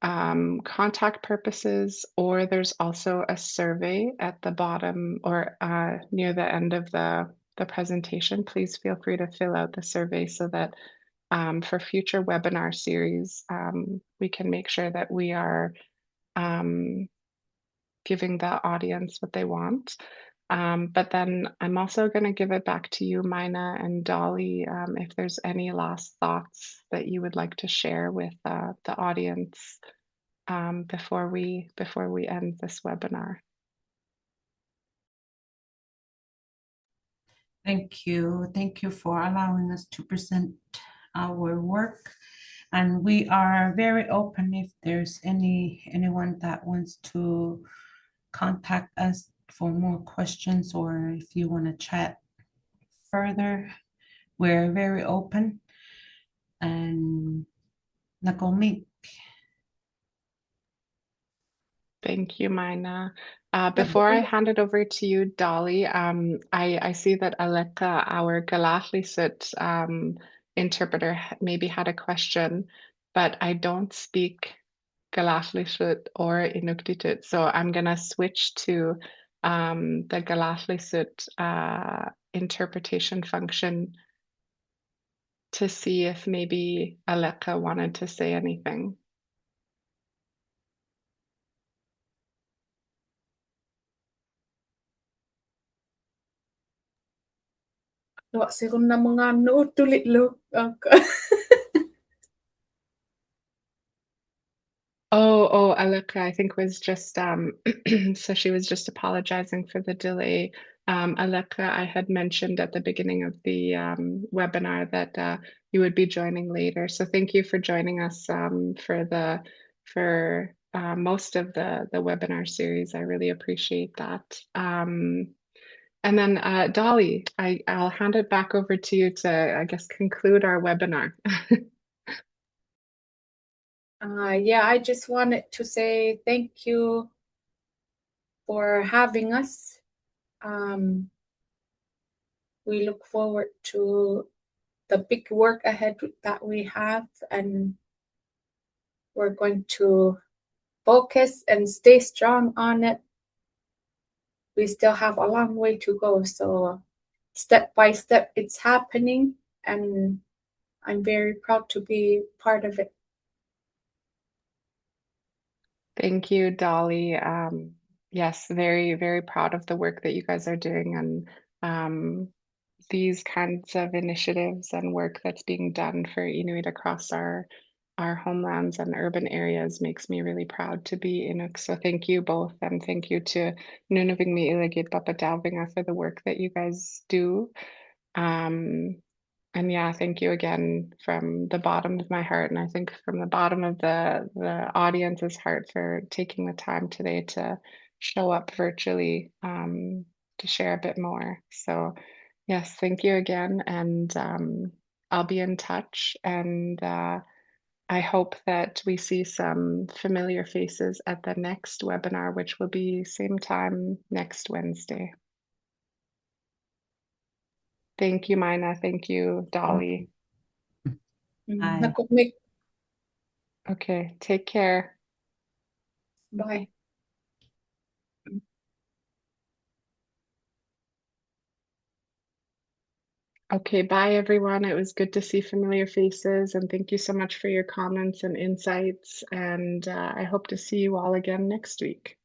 contact purposes, or there's also a survey at the bottom or near the end of the presentation. Please feel free to fill out the survey so that for future webinar series, we can make sure that we are giving the audience what they want. But then I'm also going to give it back to you, Mina and Dolly, if there's any last thoughts that you would like to share with the audience before we end this webinar. Thank you. Thank you for allowing us to present our work. And we are very open if there's anyone that wants to contact us for more questions, or if you want to chat further, we're very open. And nakomik. Thank you, Mina. Before I hand it over to you, Dolly, I see that Aleka, our Galatlisut interpreter, maybe had a question, but I don't speak Galatlisut or Inuktitut, so I'm gonna switch to the Galatlisut interpretation function to see if maybe Aleka wanted to say anything. Wa sigon na mga no tulit lo. Oh, Aleka, I think was just so she was just apologizing for the delay. Aleka, I had mentioned at the beginning of the webinar that you would be joining later. So thank you for joining us for most of the webinar series. I really appreciate that. And then Dolly, I'll hand it back over to you to, I guess, conclude our webinar. Yeah, I just wanted to say thank you for having us. We look forward to the big work ahead that we have, and we're going to focus and stay strong on it. We still have a long way to go, so step by step it's happening, and I'm very proud to be part of it. Thank you, Dolly. Yes, very, very proud of the work that you guys are doing, and these kinds of initiatives and work that's being done for Inuit across our homelands and urban areas makes me really proud to be Inuk. So thank you both, and thank you to Nunavingmi Ilagiit Papatauvinga for the work that you guys do. And yeah, thank you again from the bottom of my heart, and I think from the bottom of the audience's heart for taking the time today to show up virtually to share a bit more. So yes, thank you again, and I'll be in touch, and I hope that we see some familiar faces at the next webinar, which will be same time next Wednesday. Thank you, Mina. Thank you, Dolly. Bye. Okay, take care. Bye. Okay, bye everyone. It was good to see familiar faces, and thank you so much for your comments and insights. And I hope to see you all again next week.